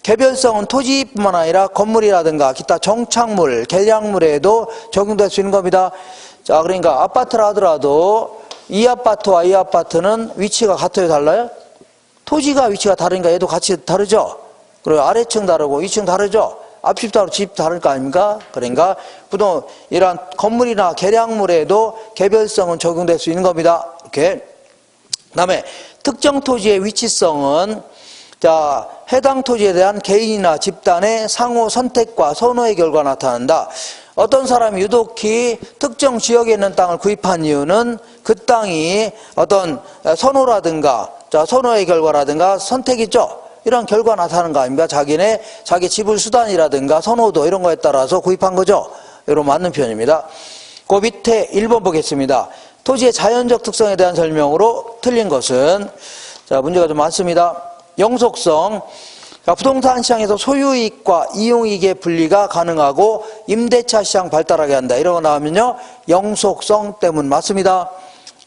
개별성은 토지뿐만 아니라 건물이라든가 기타 정착물, 계량물에도 적용될 수 있는 겁니다. 자, 그러니까 아파트라 하더라도 이 아파트와 이 아파트는 위치가 같아요, 달라요? 토지가 위치가 다르니까 얘도 같이 다르죠? 그리고 아래층 다르고 2층 다르죠? 앞집 다르고 집 다를 거 아닙니까? 그러니까 이러한 건물이나 계량물에도 개별성은 적용될 수 있는 겁니다. 이렇게. 그 다음에 특정 토지의 위치성은 자, 해당 토지에 대한 개인이나 집단의 상호 선택과 선호의 결과 나타난다. 어떤 사람이 유독히 특정 지역에 있는 땅을 구입한 이유는 그 땅이 어떤 선호라든가 선호의 결과라든가 선택이죠. 이런 결과 나타나는 거 아닙니까? 자기 지불 수단이라든가 선호도 이런 거에 따라서 구입한 거죠. 이런 맞는 표현입니다. 그 밑에 1번 보겠습니다. 토지의 자연적 특성에 대한 설명으로 틀린 것은, 자, 문제가 좀 많습니다. 영속성. 부동산 시장에서 소유이익과 이용이익의 분리가 가능하고 임대차 시장 발달하게 한다. 이런 거 나오면요, 영속성 때문 맞습니다.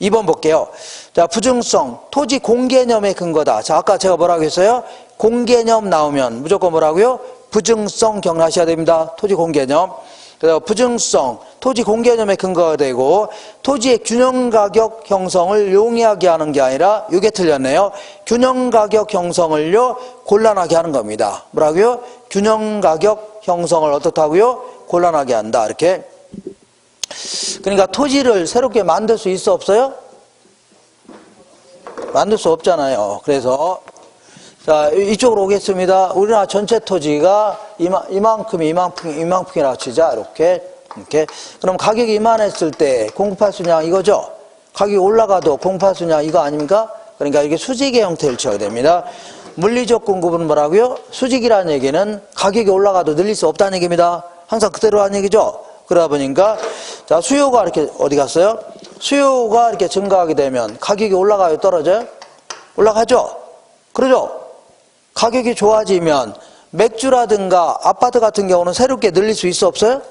2번 볼게요. 자, 부증성. 토지 공개념의 근거다. 자, 아까 제가 뭐라고 했어요? 공개념 나오면 무조건 뭐라고요? 부증성 기억나셔야 됩니다. 토지 공개념. 그래서 부증성, 토지 공개념의 근거가 되고, 토지의 균형가격 형성을 용이하게 하는 게 아니라, 이게 틀렸네요. 균형가격 형성을요, 곤란하게 하는 겁니다. 뭐라고요? 균형가격 형성을 어떻다고요? 곤란하게 한다. 이렇게. 그러니까 토지를 새롭게 만들 수 있어 없어요? 만들 수 없잖아요. 그래서 자, 이쪽으로 오겠습니다. 우리나라 전체 토지가 이만큼이라고 치자. 이렇게. 그럼 가격이 이만했을 때 공급할 수 있냐 이거죠? 가격이 올라가도 공급할 수 있냐 이거 아닙니까? 그러니까 이게 수직의 형태를 취하게 됩니다. 물리적 공급은 뭐라고요? 수직이라는 얘기는 가격이 올라가도 늘릴 수 없다는 얘기입니다. 항상 그대로 하는 얘기죠? 그러다 보니까, 자, 수요가 이렇게 어디 갔어요? 수요가 이렇게 증가하게 되면 가격이 올라가요? 떨어져요? 올라가죠? 그러죠? 가격이 좋아지면 맥주라든가 아파트 같은 경우는 새롭게 늘릴 수 있어 없어요?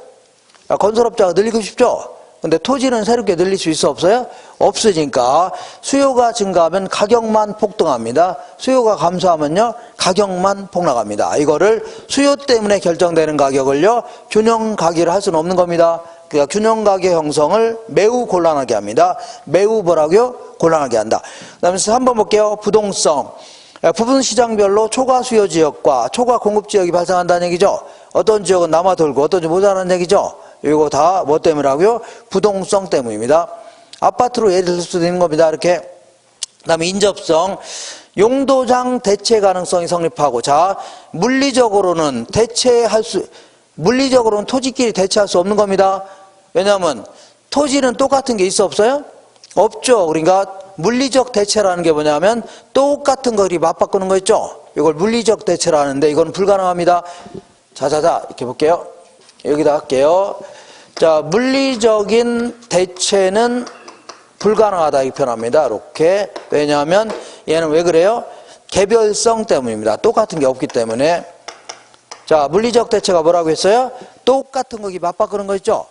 건설업자가 늘리고 싶죠? 근데 토지는 새롭게 늘릴 수 있어 없어요? 없으니까 수요가 증가하면 가격만 폭등합니다. 수요가 감소하면요, 가격만 폭락합니다. 이거를 수요 때문에 결정되는 가격을요, 균형 가격을 할 수는 없는 겁니다. 그러니까 균형 가격 형성을 매우 곤란하게 합니다. 매우 뭐라고요? 곤란하게 한다. 그 다음에 3번 볼게요. 부동성. 부분 시장별로 초과 수요 지역과 초과 공급 지역이 발생한다는 얘기죠. 어떤 지역은 남아돌고 어떤 지역은 모자라는 얘기죠. 이거 다 뭐 때문이라고요? 부동성 때문입니다. 아파트로 예를 들 수도 있는 겁니다. 이렇게. 그다음에 인접성, 용도상 대체 가능성이 성립하고, 자, 물리적으로는 토지끼리 대체할 수 없는 겁니다. 왜냐하면 토지는 똑같은 게 있어 없어요? 없죠. 그러니까 물리적 대체라는 게 뭐냐면 똑같은 거리 맞바꾸는 거 있죠. 이걸 물리적 대체라는데 이건 불가능합니다. 자자자 이렇게 볼게요. 여기다 할게요. 자, 물리적인 대체는 불가능하다 이 표현합니다. 이렇게. 왜냐하면 얘는 왜 그래요? 개별성 때문입니다. 똑같은 게 없기 때문에. 자, 물리적 대체가 뭐라고 했어요? 똑같은 거기 맞바꾸는 거 있죠?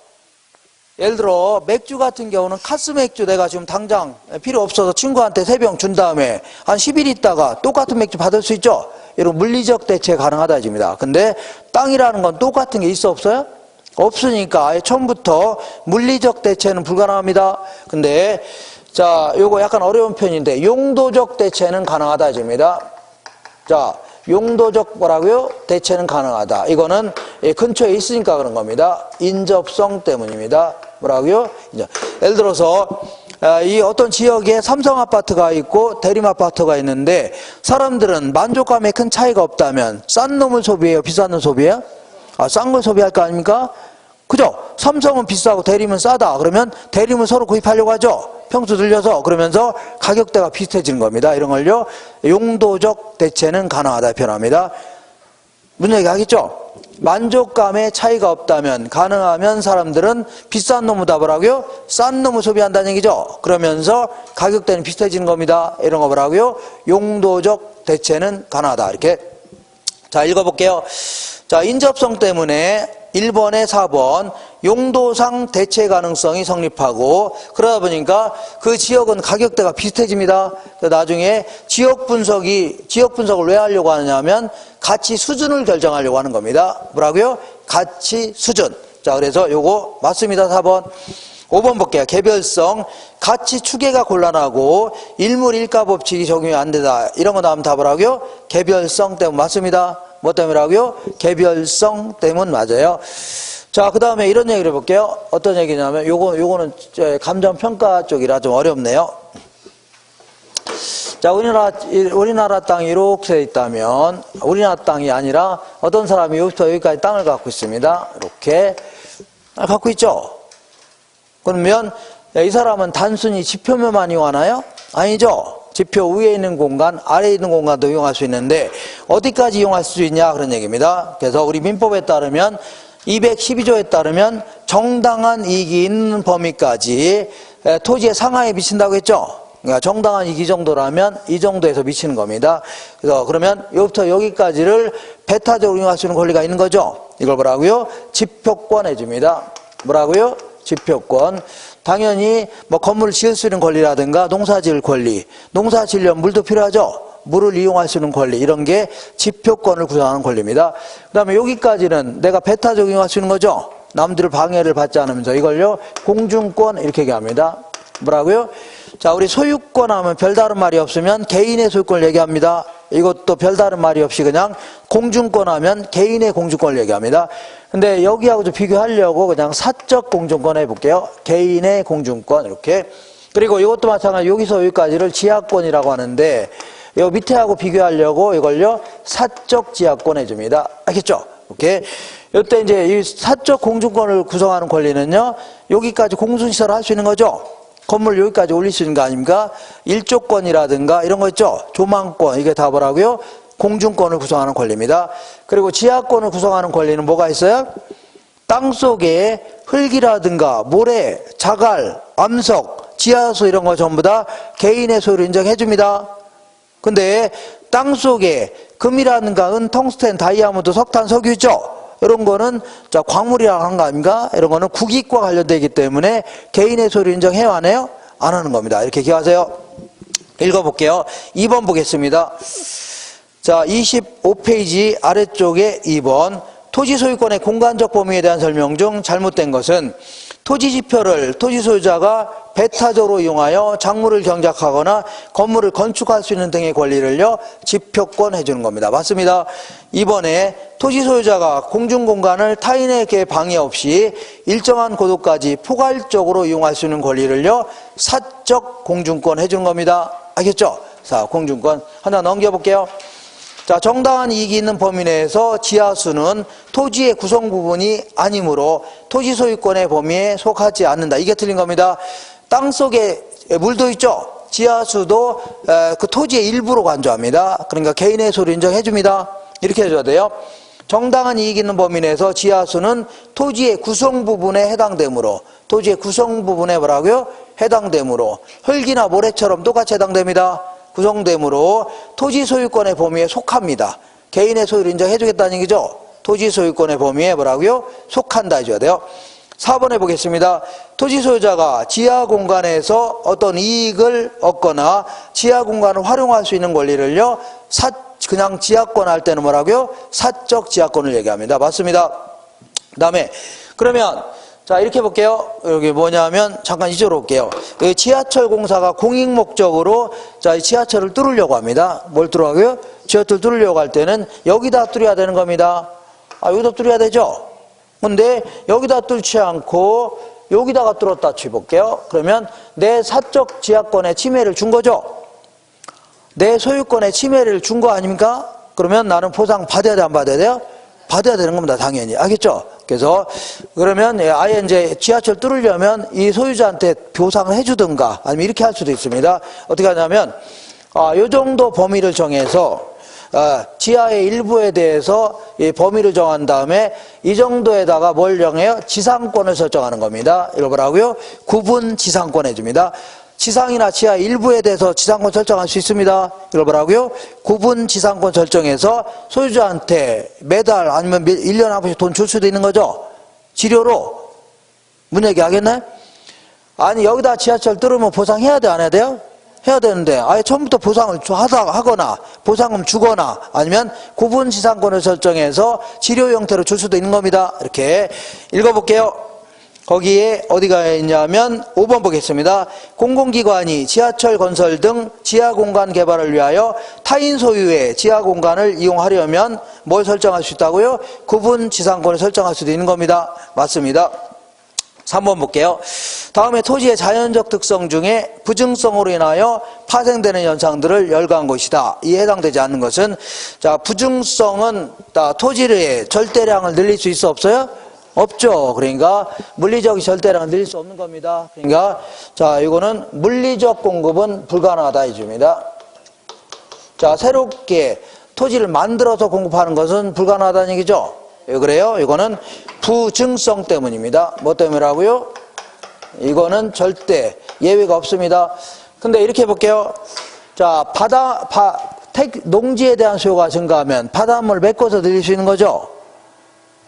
예를 들어 맥주 같은 경우는 카스 맥주 내가 지금 당장 필요 없어서 친구한테 3병 준 다음에 한 10일 있다가 똑같은 맥주 받을 수 있죠? 이런 물리적 대체 가능하다 입니다. 근데 땅이라는 건 똑같은 게 있어 없어요? 없으니까 아예 처음부터 물리적 대체는 불가능합니다. 근데 자, 요거 약간 어려운 편인데 용도적 대체는 가능하다 입니다. 자, 용도적 뭐라고요? 대체는 가능하다. 이거는 근처에 있으니까 그런 겁니다. 인접성 때문입니다. 뭐라고요? 예를 들어서 이 어떤 지역에 삼성 아파트가 있고 대림 아파트가 있는데 사람들은 만족감에 큰 차이가 없다면 싼 놈을 소비해요? 비싼 놈을 소비해요? 싼 걸 소비할 거 아닙니까? 그죠? 삼성은 비싸고 대림은 싸다. 그러면 대림은 서로 구입하려고 하죠. 평수 들려서. 그러면서 가격대가 비슷해지는 겁니다. 이런 걸요. 용도적 대체는 가능하다 표현합니다. 무슨 얘기 하겠죠? 만족감에 차이가 없다면 가능하면 사람들은 비싼 놈보다 뭐라고요? 싼 놈을 소비한다는 얘기죠. 그러면서 가격대는 비슷해지는 겁니다. 이런 거 뭐라고요? 용도적 대체는 가능하다. 이렇게. 자, 읽어볼게요. 자, 인접성 때문에 1번에 4번 용도상 대체 가능성이 성립하고 그러다 보니까 그 지역은 가격대가 비슷해집니다. 나중에 지역 분석을 왜 하려고 하느냐면 가치 수준을 결정하려고 하는 겁니다. 뭐라고요? 가치 수준. 자, 그래서 요거 맞습니다. 4번. 5번 볼게요. 개별성. 가치 추계가 곤란하고 일물일가 법칙이 적용이 안 되다. 이런 거 나오면 다 뭐라고요? 개별성 때문 맞습니다. 뭐 때문이라고요? 개별성 때문 맞아요. 자, 그 다음에 이런 얘기를 해볼게요. 어떤 얘기냐면 요거는 감정평가 쪽이라 좀 어렵네요. 자, 우리나라 땅이 이렇게 있다면 우리나라 땅이 아니라 어떤 사람이 여기부터 여기까지 땅을 갖고 있습니다. 이렇게 갖고 있죠. 그러면 이 사람은 단순히 지표면만 이용하나요? 아니죠. 지표 위에 있는 공간, 아래에 있는 공간도 이용할 수 있는데 어디까지 이용할 수 있냐 그런 얘기입니다. 그래서 우리 민법에 따르면 212조에 따르면 정당한 이익이 있는 범위까지 토지의 상하에 미친다고 했죠. 그러니까 정당한 이익 이 정도라면 이 정도에서 미치는 겁니다. 그래서 그러면 여기부터 여기까지를 배타적으로 이용할 수 있는 권리가 있는 거죠. 이걸 뭐라고요? 지표권 해줍니다. 뭐라고요? 지표권. 당연히 뭐 건물을 지을 수 있는 권리라든가 농사 지을 권리, 농사 지으려면 물도 필요하죠. 물을 이용할 수 있는 권리, 이런 게 지표권을 구성하는 권리입니다. 그 다음에 여기까지는 내가 배타적으로 이용할 수 있는 거죠. 남들을 방해를 받지 않으면서 이걸요 공중권 이렇게 얘기합니다. 뭐라고요? 자, 우리 소유권 하면 별다른 말이 없으면 개인의 소유권을 얘기합니다. 이것도 별다른 말이 없이 그냥 공중권 하면 개인의 공중권을 얘기합니다. 근데 여기하고 좀 비교하려고 그냥 사적 공중권 해볼게요. 개인의 공중권 이렇게. 그리고 이것도 마찬가지로 여기서 여기까지를 지하권이라고 하는데 요 밑에하고 비교하려고 이걸요 사적 지하권 해줍니다. 알겠죠? 이렇게. 이때 이제 이 사적 공중권을 구성하는 권리는요 여기까지 공순시설을 할 수 있는 거죠. 건물 여기까지 올릴 수 있는 거 아닙니까? 일조권이라든가 이런 거 있죠. 조망권, 이게 다 뭐라고요? 공중권을 구성하는 권리입니다. 그리고 지하권을 구성하는 권리는 뭐가 있어요? 땅속에 흙이라든가 모래, 자갈, 암석, 지하수 이런 거 전부 다 개인의 소유를 인정해 줍니다. 근데 땅속에 금이라든가 은, 텅스텐, 다이아몬드, 석탄, 석유 있죠? 이런 거는 자 광물이라고 하는 거 아닙니까? 이런 거는 국익과 관련되기 때문에 개인의 소유를 인정해요? 안 해요? 안 하는 겁니다. 이렇게 기억하세요. 읽어볼게요. 2번 보겠습니다. 자, 25페이지 아래쪽에 2번 토지 소유권의 공간적 범위에 대한 설명 중 잘못된 것은 토지지표를 토지 소유자가 배타적으로 이용하여 작물을 경작하거나 건물을 건축할 수 있는 등의 권리를요, 지표권 해주는 겁니다. 맞습니다. 이번에 토지 소유자가 공중공간을 타인에게 방해 없이 일정한 고도까지 포괄적으로 이용할 수 있는 권리를요, 사적 공중권 해주는 겁니다. 알겠죠? 자, 공중권 하나 넘겨볼게요. 자, 정당한 이익이 있는 범위 내에서 지하수는 토지의 구성 부분이 아니므로 토지 소유권의 범위에 속하지 않는다. 이게 틀린 겁니다. 땅 속에 물도 있죠. 지하수도 그 토지의 일부로 간주합니다. 그러니까 개인의 소유를 인정해 줍니다. 이렇게 해줘야 돼요. 정당한 이익이 있는 범위 내에서 지하수는 토지의 구성 부분에 해당되므로, 토지의 구성 부분에 뭐라고요? 해당되므로, 흙이나 모래처럼 똑같이 해당됩니다. 구성되므로 토지 소유권의 범위에 속합니다. 개인의 소유를 인정해 주겠다는 얘기죠. 토지 소유권의 범위에 뭐라고요? 속한다 해줘야 돼요. 4번에 보겠습니다. 토지 소유자가 지하 공간에서 어떤 이익을 얻거나 지하 공간을 활용할 수 있는 권리를요, 그냥 지하권 할 때는 뭐라고요? 사적 지하권을 얘기합니다. 맞습니다. 그 다음에 그러면 자, 이렇게 볼게요. 여기 뭐냐면, 잠깐 이쪽으로 올게요. 지하철 공사가 공익 목적으로, 자, 이 지하철을 뚫으려고 합니다. 뭘 뚫으라고요? 지하철 뚫으려고 할 때는 여기다 뚫어야 되는 겁니다. 아, 여기다 뚫어야 되죠? 근데 여기다 뚫지 않고 여기다가 뚫었다 쳐볼게요. 그러면 내 사적 지하권에 침해를 준 거죠? 내 소유권에 침해를 준 거 아닙니까? 그러면 나는 보상 받아야 돼, 안 받아야 돼요? 받아야 되는 겁니다, 당연히. 알겠죠? 그래서 그러면 아예 이제 지하철 뚫으려면 이 소유자한테 보상을 해주든가 아니면 이렇게 할 수도 있습니다. 어떻게 하냐면 이 정도 범위를 정해서 지하의 일부에 대해서 이 범위를 정한 다음에 이 정도에다가 뭘 정해요? 지상권을 설정하는 겁니다. 이걸 뭐라고요? 구분 지상권 해줍니다. 지상이나 지하 일부에 대해서 지상권 설정할 수 있습니다. 이걸 뭐라고요? 구분 지상권 설정해서 소유자한테 매달 아니면 1년에 한 번씩 돈 줄 수도 있는 거죠. 지료로. 문 얘기하겠네? 아니, 여기다 지하철 뚫으면 보상해야 돼, 안 해야 돼요? 해야 되는데 아예 처음부터 보상을 하거나 보상금 주거나 아니면 구분 지상권을 설정해서 지료 형태로 줄 수도 있는 겁니다. 이렇게 읽어볼게요. 거기에 어디가 있냐면 5번 보겠습니다. 공공기관이 지하철 건설 등 지하공간 개발을 위하여 타인 소유의 지하공간을 이용하려면 뭘 설정할 수 있다고요? 구분 지상권을 설정할 수도 있는 겁니다. 맞습니다. 3번 볼게요. 다음에 토지의 자연적 특성 중에 부증성으로 인하여 파생되는 현상들을 열거한 것이다. 이에 해당되지 않는 것은, 자, 부증성은 토지의 절대량을 늘릴 수 있어, 없어요? 없죠. 그러니까 물리적 절대량을 늘릴 수 없는 겁니다. 그러니까 자, 이거는 물리적 공급은 불가능하다 해줍니다. 자, 새롭게 토지를 만들어서 공급하는 것은 불가능하다는 얘기죠. 왜 그래요? 이거는 부증성 때문입니다. 뭐 때문이라고요? 이거는 절대 예외가 없습니다. 근데 이렇게 볼게요. 자, 농지에 대한 수요가 증가하면 바닷물 메꿔서 늘릴 수 있는 거죠.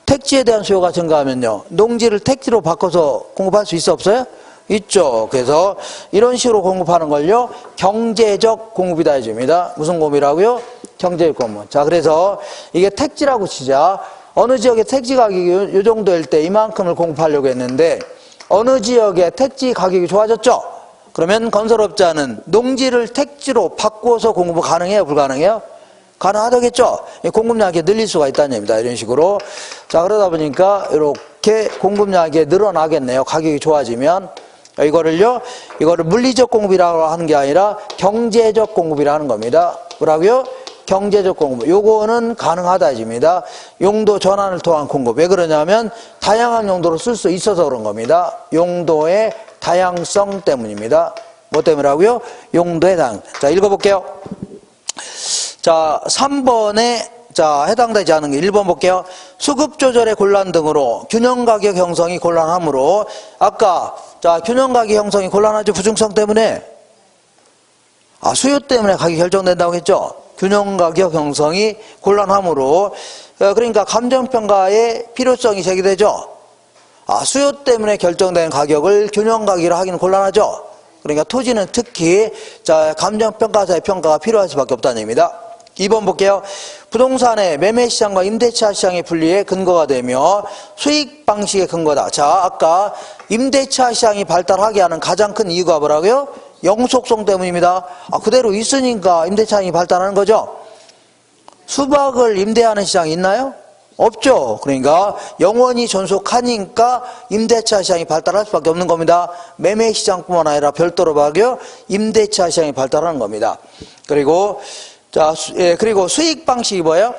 택지에 대한 수요가 증가하면요, 농지를 택지로 바꿔서 공급할 수 있어, 없어요? 있죠. 그래서 이런 식으로 공급하는 걸요, 경제적 공급이다 해줍니다. 무슨 공급이라고요? 경제적 공급. 자, 그래서 이게 택지라고 치자. 어느 지역에 택지 가격이 이 정도일 때 이만큼을 공급하려고 했는데 어느 지역에 택지 가격이 좋아졌죠? 그러면 건설업자는 농지를 택지로 바꿔서 공급 가능해요, 불가능해요? 가능하다겠죠? 공급량이 늘릴 수가 있다는 얘기입니다. 이런 식으로. 자, 그러다 보니까 이렇게 공급량이 늘어나겠네요. 가격이 좋아지면. 이거를 물리적 공급이라고 하는 게 아니라 경제적 공급이라는 겁니다. 뭐라고요? 경제적 공급. 요거는 가능하다 해줍니다. 용도 전환을 통한 공급. 왜 그러냐면 다양한 용도로 쓸 수 있어서 그런 겁니다. 용도의 다양성 때문입니다. 뭐 때문이라고요? 용도의 다양. 자, 읽어볼게요. 자, 3번에 자, 해당되지 않은 게 1번 볼게요. 수급 조절의 곤란 등으로 균형 가격 형성이 곤란하므로 아까 자, 균형 가격 형성이 곤란하죠. 부증성 때문에. 수요 때문에 가격이 결정된다고 했죠. 균형 가격 형성이 곤란하므로 그러니까 감정평가의 필요성이 제기되죠. 수요 때문에 결정된 가격을 균형 가격으로 하기는 곤란하죠. 그러니까 토지는 특히 자, 감정평가사의 평가가 필요할 수밖에 없다는 얘기입니다. 2번 볼게요. 부동산의 매매시장과 임대차 시장의 분리의 근거가 되며 수익 방식의 근거다. 자, 아까 임대차 시장이 발달하게 하는 가장 큰 이유가 뭐라고요? 영속성 때문입니다. 그대로 있으니까 임대차 시장이 발달하는 거죠. 수박을 임대하는 시장이 있나요? 없죠. 그러니까 영원히 존속하니까 임대차 시장이 발달할 수밖에 없는 겁니다. 매매 시장뿐만 아니라 별도로 봐요. 임대차 시장이 발달하는 겁니다. 그리고 그리고 수익 방식이 뭐예요?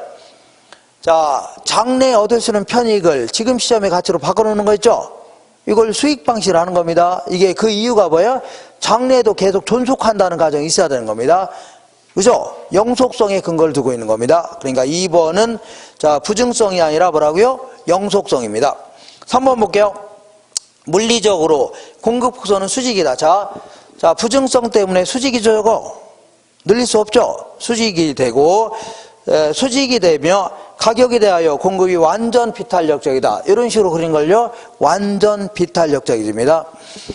자, 장래에 얻을 수 있는 편익을 지금 시점의 가치로 바꿔놓는 거 있죠? 이걸 수익 방식으로 하는 겁니다. 이게 그 이유가 뭐예요? 장래에도 계속 존속한다는 가정이 있어야 되는 겁니다. 그죠? 영속성에 근거를 두고 있는 겁니다. 그러니까 2번은 자, 부증성이 아니라 뭐라고요? 영속성입니다. 3번 볼게요. 물리적으로 공급 곡선은 수직이다. 자, 부증성 때문에 수직이 저거 늘릴 수 없죠. 수직이 되고 수직이 되며 가격에 대하여 공급이 완전 비탄력적이다. 이런 식으로 그린 걸요. 완전 비탄력적입니다.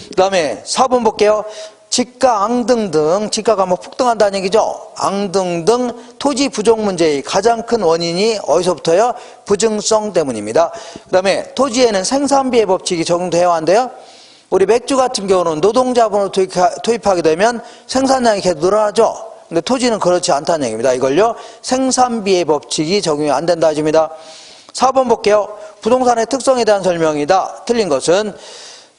그 다음에 4번 볼게요. 지가, 앙등등, 지가가 뭐 폭등한다는 얘기죠. 앙등등 토지 부족 문제의 가장 큰 원인이 어디서부터요? 부증성 때문입니다. 그 다음에 토지에는 생산비의 법칙이 적용되어야 한대요. 우리 맥주 같은 경우는 노동자본을 투입하게 되면 생산량이 계속 늘어나죠. 근데 토지는 그렇지 않다는 얘기입니다. 이걸요, 생산비의 법칙이 적용이 안 된다 하십니다. 4번 볼게요. 부동산의 특성에 대한 설명이다. 틀린 것은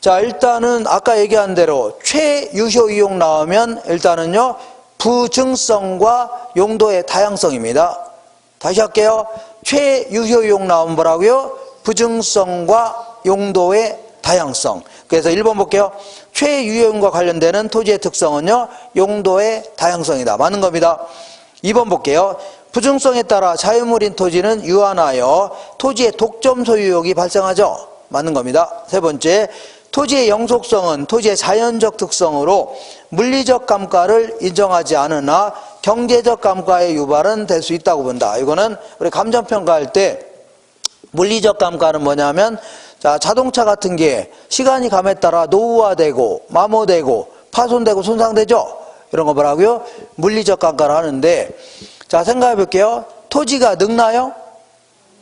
자, 일단은 아까 얘기한 대로 최유효 이용 나오면 일단은요, 부증성과 용도의 다양성입니다. 다시 할게요. 최유효 이용 나오면 뭐라고요? 부증성과 용도의 다양성. 그래서 1번 볼게요. 최유효용과 관련되는 토지의 특성은요, 용도의 다양성이다. 맞는 겁니다. 2번 볼게요. 부증성에 따라 자유물인 토지는 유한하여 토지의 독점 소유욕이 발생하죠. 맞는 겁니다. 세 번째, 토지의 영속성은 토지의 자연적 특성으로 물리적 감가를 인정하지 않으나 경제적 감가의 유발은 될 수 있다고 본다. 이거는 우리 감정평가할 때 물리적 감가는 뭐냐면 자, 자동차 같은 게 시간이 감에 따라 노후화되고 마모되고 파손되고 손상되죠. 이런 거 뭐라고요? 물리적 감가를 하는데 자, 생각해 볼게요. 토지가 늙나요?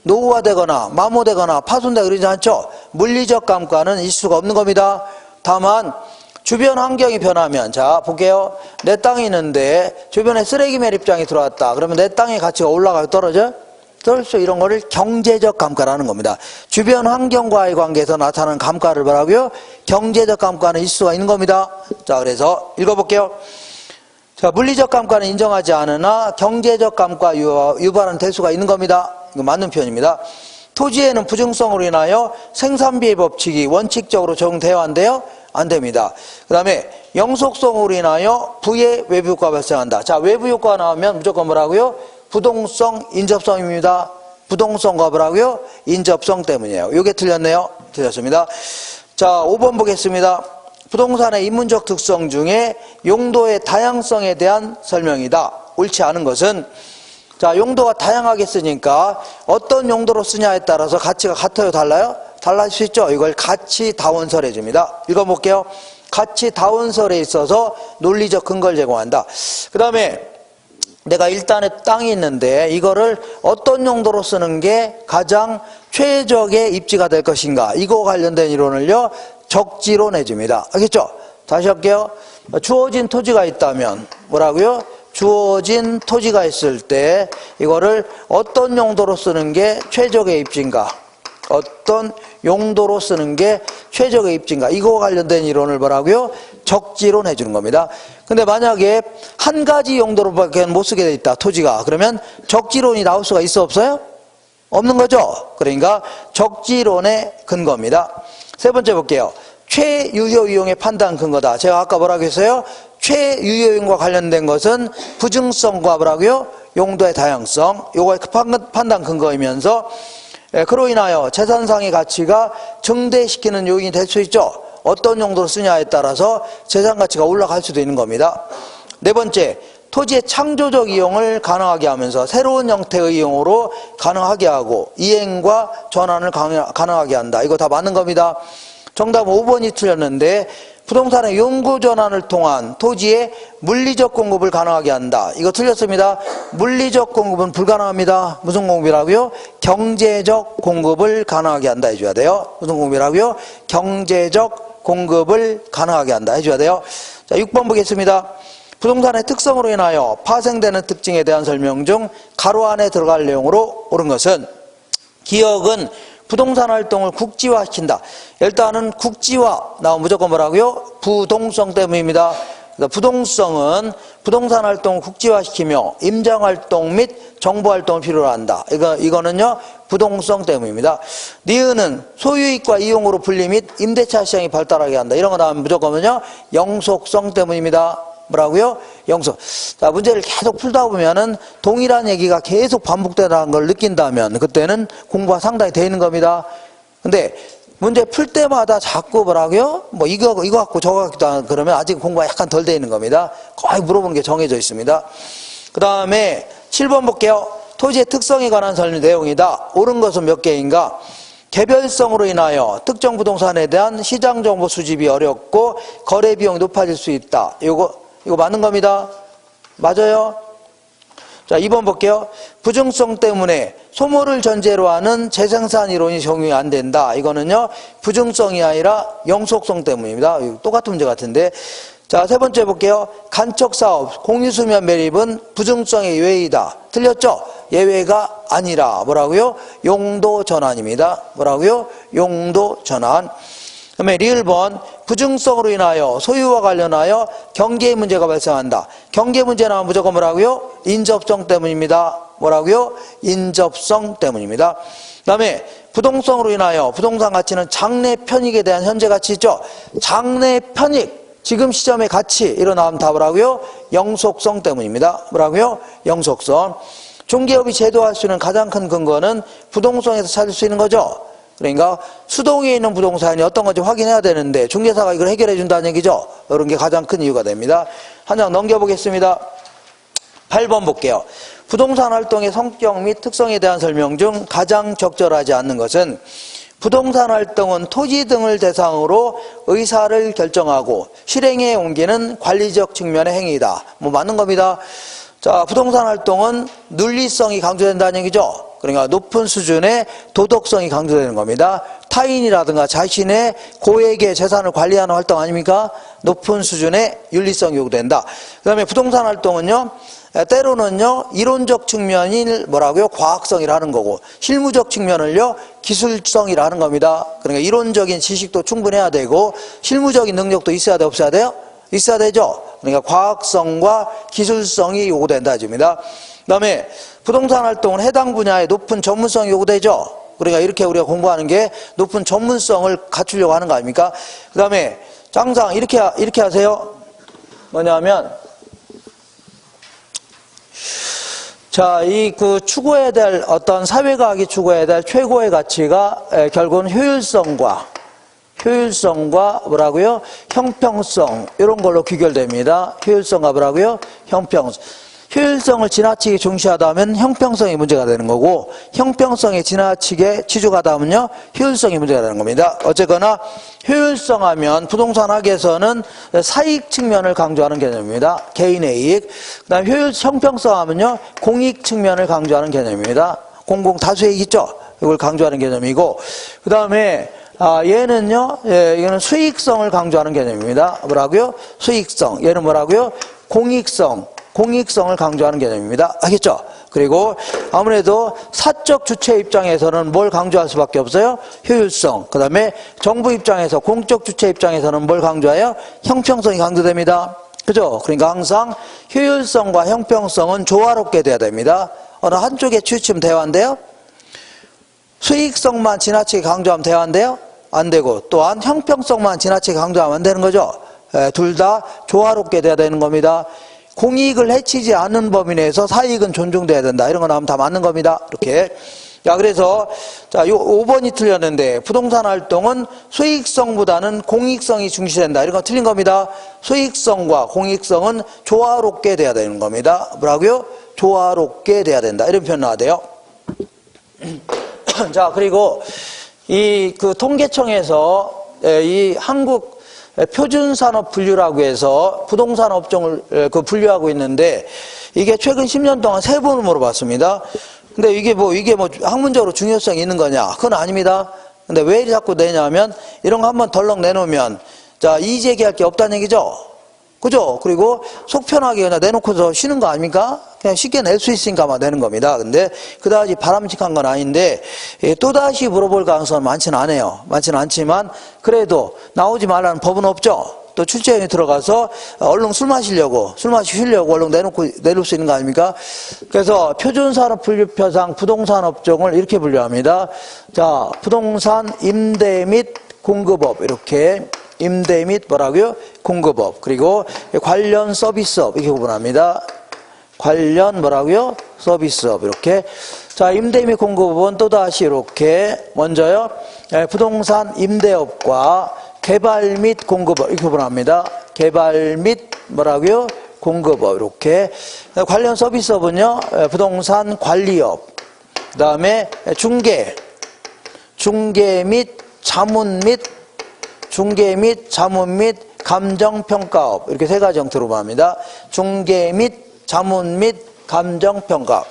노후화되거나 마모되거나 파손되거나 그러지 않죠. 물리적 감가는 있을 수가 없는 겁니다. 다만 주변 환경이 변하면 자, 볼게요. 내 땅이 있는데 주변에 쓰레기 매립장이 들어왔다. 그러면 내 땅의 가치가 올라가요? 떨어져요? 떨어져. 이런 거를 경제적 감가라는 겁니다. 주변 환경과의 관계에서 나타나는 감가를 뭐라고요? 경제적 감가는 있을 수가 있는 겁니다. 자, 그래서 읽어볼게요. 자, 물리적 감가는 인정하지 않으나 경제적 감가 유발은 될 수가 있는 겁니다. 이거 맞는 표현입니다. 토지에는 부증성으로 인하여 생산비의 법칙이 원칙적으로 적용되어야 한대요? 안 됩니다. 그 다음에 영속성으로 인하여 부의 외부 효과가 발생한다. 자, 외부 효과가 나오면 무조건 뭐라고요? 부동성, 인접성입니다. 부동성과 뭐라고요? 인접성 때문이에요. 이게 틀렸네요. 틀렸습니다. 자, 5번 보겠습니다. 부동산의 인문적 특성 중에 용도의 다양성에 대한 설명이다. 옳지 않은 것은 자, 용도가 다양하게 쓰니까 어떤 용도로 쓰냐에 따라서 가치가 같아요? 달라요? 달라질 수 있죠. 이걸 가치다원설해 줍니다. 읽어볼게요. 가치다원설에 있어서 논리적 근거를 제공한다. 그 다음에 내가 일단에 땅이 있는데 이거를 어떤 용도로 쓰는 게 가장 최적의 입지가 될 것인가, 이거 관련된 이론을요, 적지로 내줍니다. 알겠죠? 다시 할게요. 주어진 토지가 있다면 뭐라고요? 주어진 토지가 있을 때 이거를 어떤 용도로 쓰는 게 최적의 입지인가, 어떤 용도로 쓰는 게 최적의 입지인가, 이거 관련된 이론을 뭐라고요? 적지로 내주는 겁니다. 근데 만약에 한 가지 용도로밖에 못 쓰게 돼 있다, 토지가. 그러면 적지론이 나올 수가 있어, 없어요? 없는 거죠. 그러니까 적지론의 근거입니다. 세 번째 볼게요. 최유효 이용의 판단 근거다. 제가 아까 뭐라고 했어요? 최유효 이용과 관련된 것은 부증성과 뭐라고요? 용도의 다양성. 요거의 판단 근거이면서 그로 인하여 재산상의 가치가 증대시키는 요인이 될 수 있죠. 어떤 용도로 쓰냐에 따라서 재산 가치가 올라갈 수도 있는 겁니다. 네 번째, 토지의 창조적 이용을 가능하게 하면서 새로운 형태의 이용으로 가능하게 하고 이행과 전환을 가능하게 한다. 이거 다 맞는 겁니다. 정답 5번이 틀렸는데 부동산의 용도 전환을 통한 토지의 물리적 공급을 가능하게 한다. 이거 틀렸습니다. 물리적 공급은 불가능합니다. 무슨 공급이라고요? 경제적 공급을 가능하게 한다 해줘야 돼요. 무슨 공급이라고요? 경제적 공급을 가능하게 한다 해줘야 돼요. 자, 6번 보겠습니다. 부동산의 특성으로 인하여 파생되는 특징에 대한 설명 중 가로 안에 들어갈 내용으로 옳은 것은 기역은 부동산 활동을 국지화시킨다. 일단은 국지화 나오면 무조건 뭐라고요? 부동성 때문입니다. 부동성은 부동산 활동을 국지화시키며 임장 활동 및 정보 활동을 필요로 한다. 이거는요 부동성 때문입니다. 니은은 소유이익과 이용으로 분리 및 임대차 시장이 발달하게 한다. 이런 거 나오면 무조건은요 영속성 때문입니다. 뭐라고요? 영속. 자, 문제를 계속 풀다 보면은 동일한 얘기가 계속 반복되는 걸 느낀다면 그때는 공부가 상당히 돼 있는 겁니다. 근데 문제 풀 때마다 자꾸 뭐라고요? 뭐 이거 갖고 저거 갖고 그러면 아직 공부가 약간 덜 돼 있는 겁니다. 거의 물어보는 게 정해져 있습니다. 그 다음에 7번 볼게요. 토지의 특성에 관한 설명 내용이다. 옳은 것은 몇 개인가? 개별성으로 인하여 특정 부동산에 대한 시장 정보 수집이 어렵고 거래 비용이 높아질 수 있다. 이거 맞는 겁니다. 맞아요? 자, 2번 볼게요. 부증성 때문에 소모를 전제로 하는 재생산 이론이 적용이 안 된다. 이거는요, 부증성이 아니라 영속성 때문입니다. 똑같은 문제 같은데. 자, 세 번째 볼게요. 간척사업, 공유수면 매립은 부증성의 예외이다. 틀렸죠? 예외가 아니라 뭐라고요? 용도 전환입니다. 뭐라고요? 용도 전환. 그다음에 리을번 부증성으로 인하여 소유와 관련하여 경계의 문제가 발생한다. 경계 문제 나오면 무조건 뭐라고요? 인접성 때문입니다. 뭐라고요? 인접성 때문입니다. 그다음에 부동성으로 인하여 부동산 가치는 장래 편익에 대한 현재 가치 있죠? 장래 편익, 지금 시점의 가치 일어나면 다 뭐라고요? 영속성 때문입니다. 뭐라고요? 영속성. 중개업이 제도할 수 있는 가장 큰 근거는 부동성에서 찾을 수 있는 거죠. 그러니까 수동에 있는 부동산이 어떤 건지 확인해야 되는데 중개사가 이걸 해결해 준다는 얘기죠. 이런 게 가장 큰 이유가 됩니다. 한 장 넘겨보겠습니다. 8번 볼게요. 부동산 활동의 성격 및 특성에 대한 설명 중 가장 적절하지 않는 것은 부동산 활동은 토지 등을 대상으로 의사를 결정하고 실행에 옮기는 관리적 측면의 행위이다. 뭐 맞는 겁니다. 자, 부동산 활동은 윤리성이 강조된다는 얘기죠. 그러니까 높은 수준의 도덕성이 강조되는 겁니다. 타인이라든가 자신의 고액의 재산을 관리하는 활동 아닙니까? 높은 수준의 윤리성이 요구된다. 그 다음에 부동산 활동은요, 때로는요, 이론적 측면이 뭐라고요? 과학성이라 하는 거고, 실무적 측면을요, 기술성이라 하는 겁니다. 그러니까 이론적인 지식도 충분해야 되고, 실무적인 능력도 있어야 돼, 없어야 돼요? 있어야 되죠? 그러니까 과학성과 기술성이 요구된다, 줍니다. 그 다음에 부동산 활동은 해당 분야에 높은 전문성이 요구되죠. 그러니까 이렇게 우리가 공부하는 게 높은 전문성을 갖추려고 하는 거 아닙니까? 그 다음에 항상 이렇게 하세요. 뭐냐면, 자, 추구해야 될 어떤 사회과학이 추구해야 될 최고의 가치가 결국은 효율성과 뭐라고요? 형평성, 이런 걸로 귀결됩니다. 효율성과 뭐라고요? 형평성. 효율성을 지나치게 중시하다면 형평성이 문제가 되는 거고, 형평성에 지나치게 치중하다면요, 효율성이 문제가 되는 겁니다. 어쨌거나 효율성 하면 부동산 학에서는 사익 측면을 강조하는 개념입니다. 개인의 이익. 그다음 형평성 하면요, 공익 측면을 강조하는 개념입니다. 공공 다수의 이익 있죠? 이걸 강조하는 개념이고, 그 다음에 얘는요, 이거는 수익성을 강조하는 개념입니다. 뭐라고요? 수익성. 얘는 뭐라고요? 공익성을 강조하는 개념입니다. 알겠죠? 그리고 아무래도 사적 주체 입장에서는 뭘 강조할 수밖에 없어요? 효율성. 그 다음에 정부 입장에서, 공적 주체 입장에서는 뭘 강조해요? 형평성이 강조됩니다. 그죠? 그러니까 항상 효율성과 형평성은 조화롭게 돼야 됩니다. 어느 한쪽에 치우치면 대화인데요. 수익성만 지나치게 강조하면 대화인데요. 안 되고, 또한 형평성만 지나치게 강조하면 안 되는 거죠. 둘 다 조화롭게 돼야 되는 겁니다. 공익을 해치지 않는 범위 내에서 사익은 존중돼야 된다. 이런 거 나오면 다 맞는 겁니다. 이렇게. 자, 그래서, 자, 요 5번이 틀렸는데, 부동산 활동은 수익성보다는 공익성이 중시된다. 이런 거 틀린 겁니다. 수익성과 공익성은 조화롭게 돼야 되는 겁니다. 뭐라고요? 조화롭게 돼야 된다. 이런 표현 나와야 돼요. 자, 그리고 통계청에서 이 한국 표준산업 분류라고 해서 부동산 업종을 분류하고 있는데 이게 최근 10년 동안 3번을 물어봤습니다. 근데 이게 뭐 학문적으로 중요성이 있는 거냐? 그건 아닙니다. 근데 왜 자꾸 내냐면 이런 거 한번 덜렁 내놓으면 자, 이의제기할 게 없다는 얘기죠. 그죠? 그리고 속 편하게 그냥 내놓고서 쉬는 거 아닙니까? 그냥 쉽게 낼 수 있으니까 아마 내는 겁니다. 근데 그다지 바람직한 건 아닌데 또다시 물어볼 가능성은 많지는 않아요. 많지는 않지만 그래도 나오지 말라는 법은 없죠. 또 출제원이 들어가서 얼른 술 마시려고 얼른 내놓을 수 있는 거 아닙니까? 그래서 표준산업 분류표상 부동산 업종을 이렇게 분류합니다. 자, 부동산 임대 및 공급업 이렇게 임대 및 뭐라고요? 공급업. 그리고 관련 서비스업 이렇게 구분합니다. 관련 뭐라고요? 서비스업 이렇게. 자, 임대 및 공급업은 또다시 이렇게 먼저요. 부동산 임대업과 개발 및 공급업 이렇게 구분합니다. 개발 및 뭐라고요? 공급업 이렇게. 관련 서비스업은요. 부동산 관리업. 그다음에 중개 및 자문 및 감정평가업 이렇게 3가지 형태로 구분합니다. 중개 및 자문 및 감정평가업.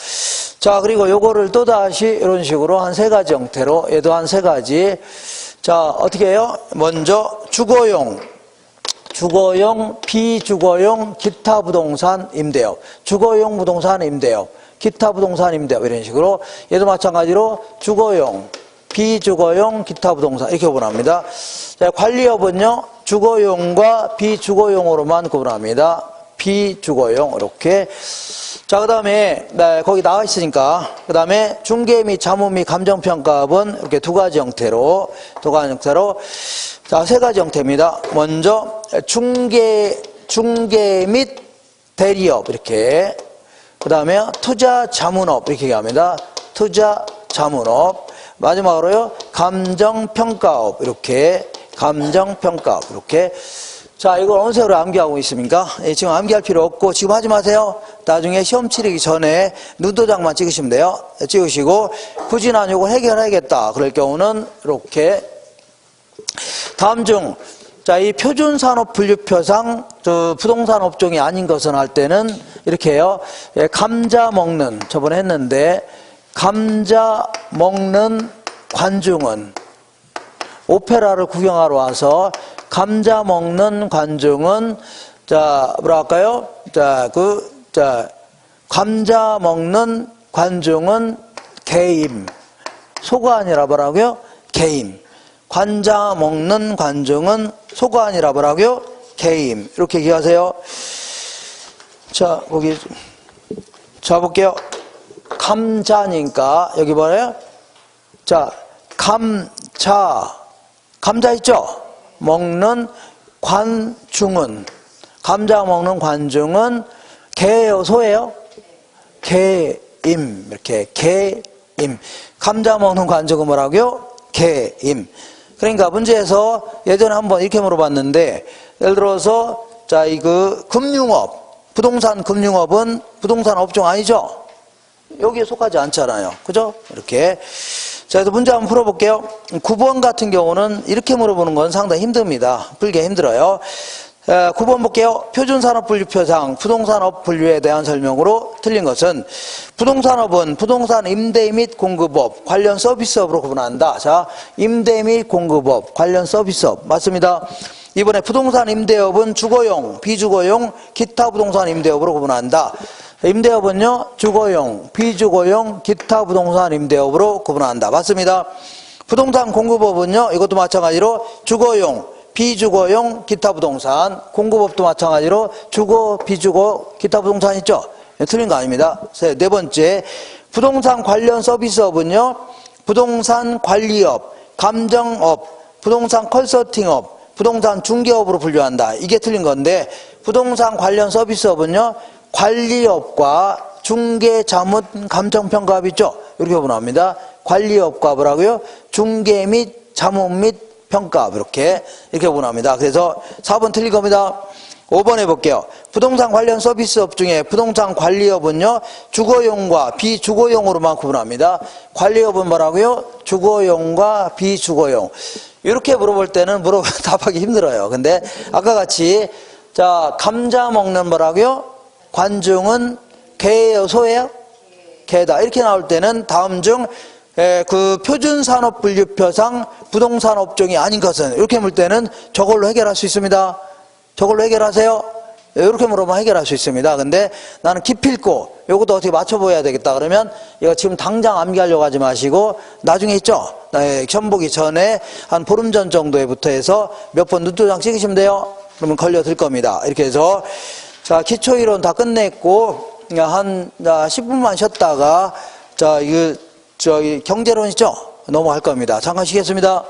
자, 그리고 요거를 또다시 이런 식으로 한 3가지 형태로 얘도 한 3가지. 자, 어떻게 해요? 먼저 주거용, 비주거용, 기타 부동산 임대업. 주거용 부동산 임대업, 기타 부동산 임대업 이런 식으로. 얘도 마찬가지로 주거용, 비주거용, 기타 부동산 이렇게 구분합니다. 자, 관리업은요. 주거용과 비주거용으로만 구분합니다. 비주거용 이렇게. 자, 그 다음에 거기 나와 있으니까 그 다음에 중개 및 자문 및 감정평가업은 이렇게 2가지 형태로 자, 3가지 형태입니다. 먼저 중개 및 대리업 이렇게. 그 다음에 투자 자문업 이렇게 얘기합니다. 투자 자문업. 마지막으로요. 감정평가업 이렇게. 감정평가업 이렇게. 자, 이걸 어느 색으로 암기하고 있습니까? 지금 암기할 필요 없고 지금 하지 마세요. 나중에 시험 치르기 전에 눈도장만 찍으시면 돼요. 찍으시고 굳이 난 이거 해결해야겠다 그럴 경우는 이렇게. 다음 중 자, 이 표준산업 분류표상 부동산 업종이 아닌 것은 할 때는 이렇게 해요. 감자 먹는 저번에 했는데 감자 먹는 관중은 오페라를 구경하러 와서 감자 먹는 관중은 자, 뭐라 할까요? 감자 먹는 관중은 개임. 소가 아니라 뭐라고요? 개임. 감자 먹는 관중은 소가 아니라 뭐라고요? 개임. 이렇게 기억하세요. 자, 거기 잡을게요. 감자니까 여기 뭐래요? 자, 감자 있죠? 먹는 관중은 감자 먹는 관중은 개예요, 소예요? 개임. 이렇게 개임. 감자 먹는 관중은 뭐라고요? 개임. 그러니까 문제에서 예전에 한번 이렇게 물어봤는데 예를 들어서 자, 이거 금융업, 부동산 금융업은 부동산 업종 아니죠? 여기에 속하지 않잖아요. 그죠? 이렇게. 자, 그래서 문제 한번 풀어볼게요. 9번 같은 경우는 이렇게 물어보는 건 상당히 힘듭니다. 풀기 힘들어요. 9번 볼게요. 표준산업분류표상 부동산업 분류에 대한 설명으로 틀린 것은 부동산업은 부동산 임대 및 공급업 관련 서비스업으로 구분한다. 자, 임대 및 공급업 관련 서비스업 맞습니다. 이번에 부동산 임대업은 주거용, 비주거용, 기타 부동산 임대업으로 구분한다. 임대업은요, 주거용, 비주거용, 기타 부동산 임대업으로 구분한다. 맞습니다. 부동산 공급업은요, 이것도 마찬가지로 주거용, 비주거용, 기타 부동산, 공급업도 마찬가지로 주거, 비주거, 기타 부동산 있죠? 틀린 거 아닙니다. 4번째, 부동산 관련 서비스업은요, 부동산 관리업, 감정업, 부동산 컨설팅업, 부동산 중개업으로 분류한다. 이게 틀린 건데, 부동산 관련 서비스업은요, 관리업과 중개, 자문, 감정평가업 있죠? 이렇게 구분합니다. 관리업과 뭐라고요? 중개 및 자문 및 평가업 이렇게 구분합니다. 그래서 4번 틀린 겁니다. 5번 해볼게요. 부동산 관련 서비스업 중에 부동산 관리업은요, 주거용과 비주거용으로만 구분합니다. 관리업은 뭐라고요? 주거용과 비주거용. 이렇게 물어볼 때는 답하기 힘들어요. 근데 아까 같이, 자, 감자 먹는 뭐라고요? 관중은 개예요, 소예요? 개다. 이렇게 나올 때는 다음 중 그 표준산업분류표상 부동산 업종이 아닌 것은, 이렇게 물 때는 저걸로 해결할 수 있습니다. 저걸로 해결하세요. 이렇게 물어보면 해결할 수 있습니다. 근데 나는 기필코 요것도 어떻게 맞춰보아야 되겠다 그러면 이거 지금 당장 암기하려고 하지 마시고 나중에 있죠. 시험 보기 전에 한 보름 전 정도에부터 해서 몇 번 눈도장 찍으시면 돼요. 그러면 걸려들 겁니다. 이렇게 해서 자, 기초이론 다 끝냈고 한 10분만 쉬었다가 자, 이거 저기 경제론 있죠? 넘어갈 겁니다. 잠깐 쉬겠습니다.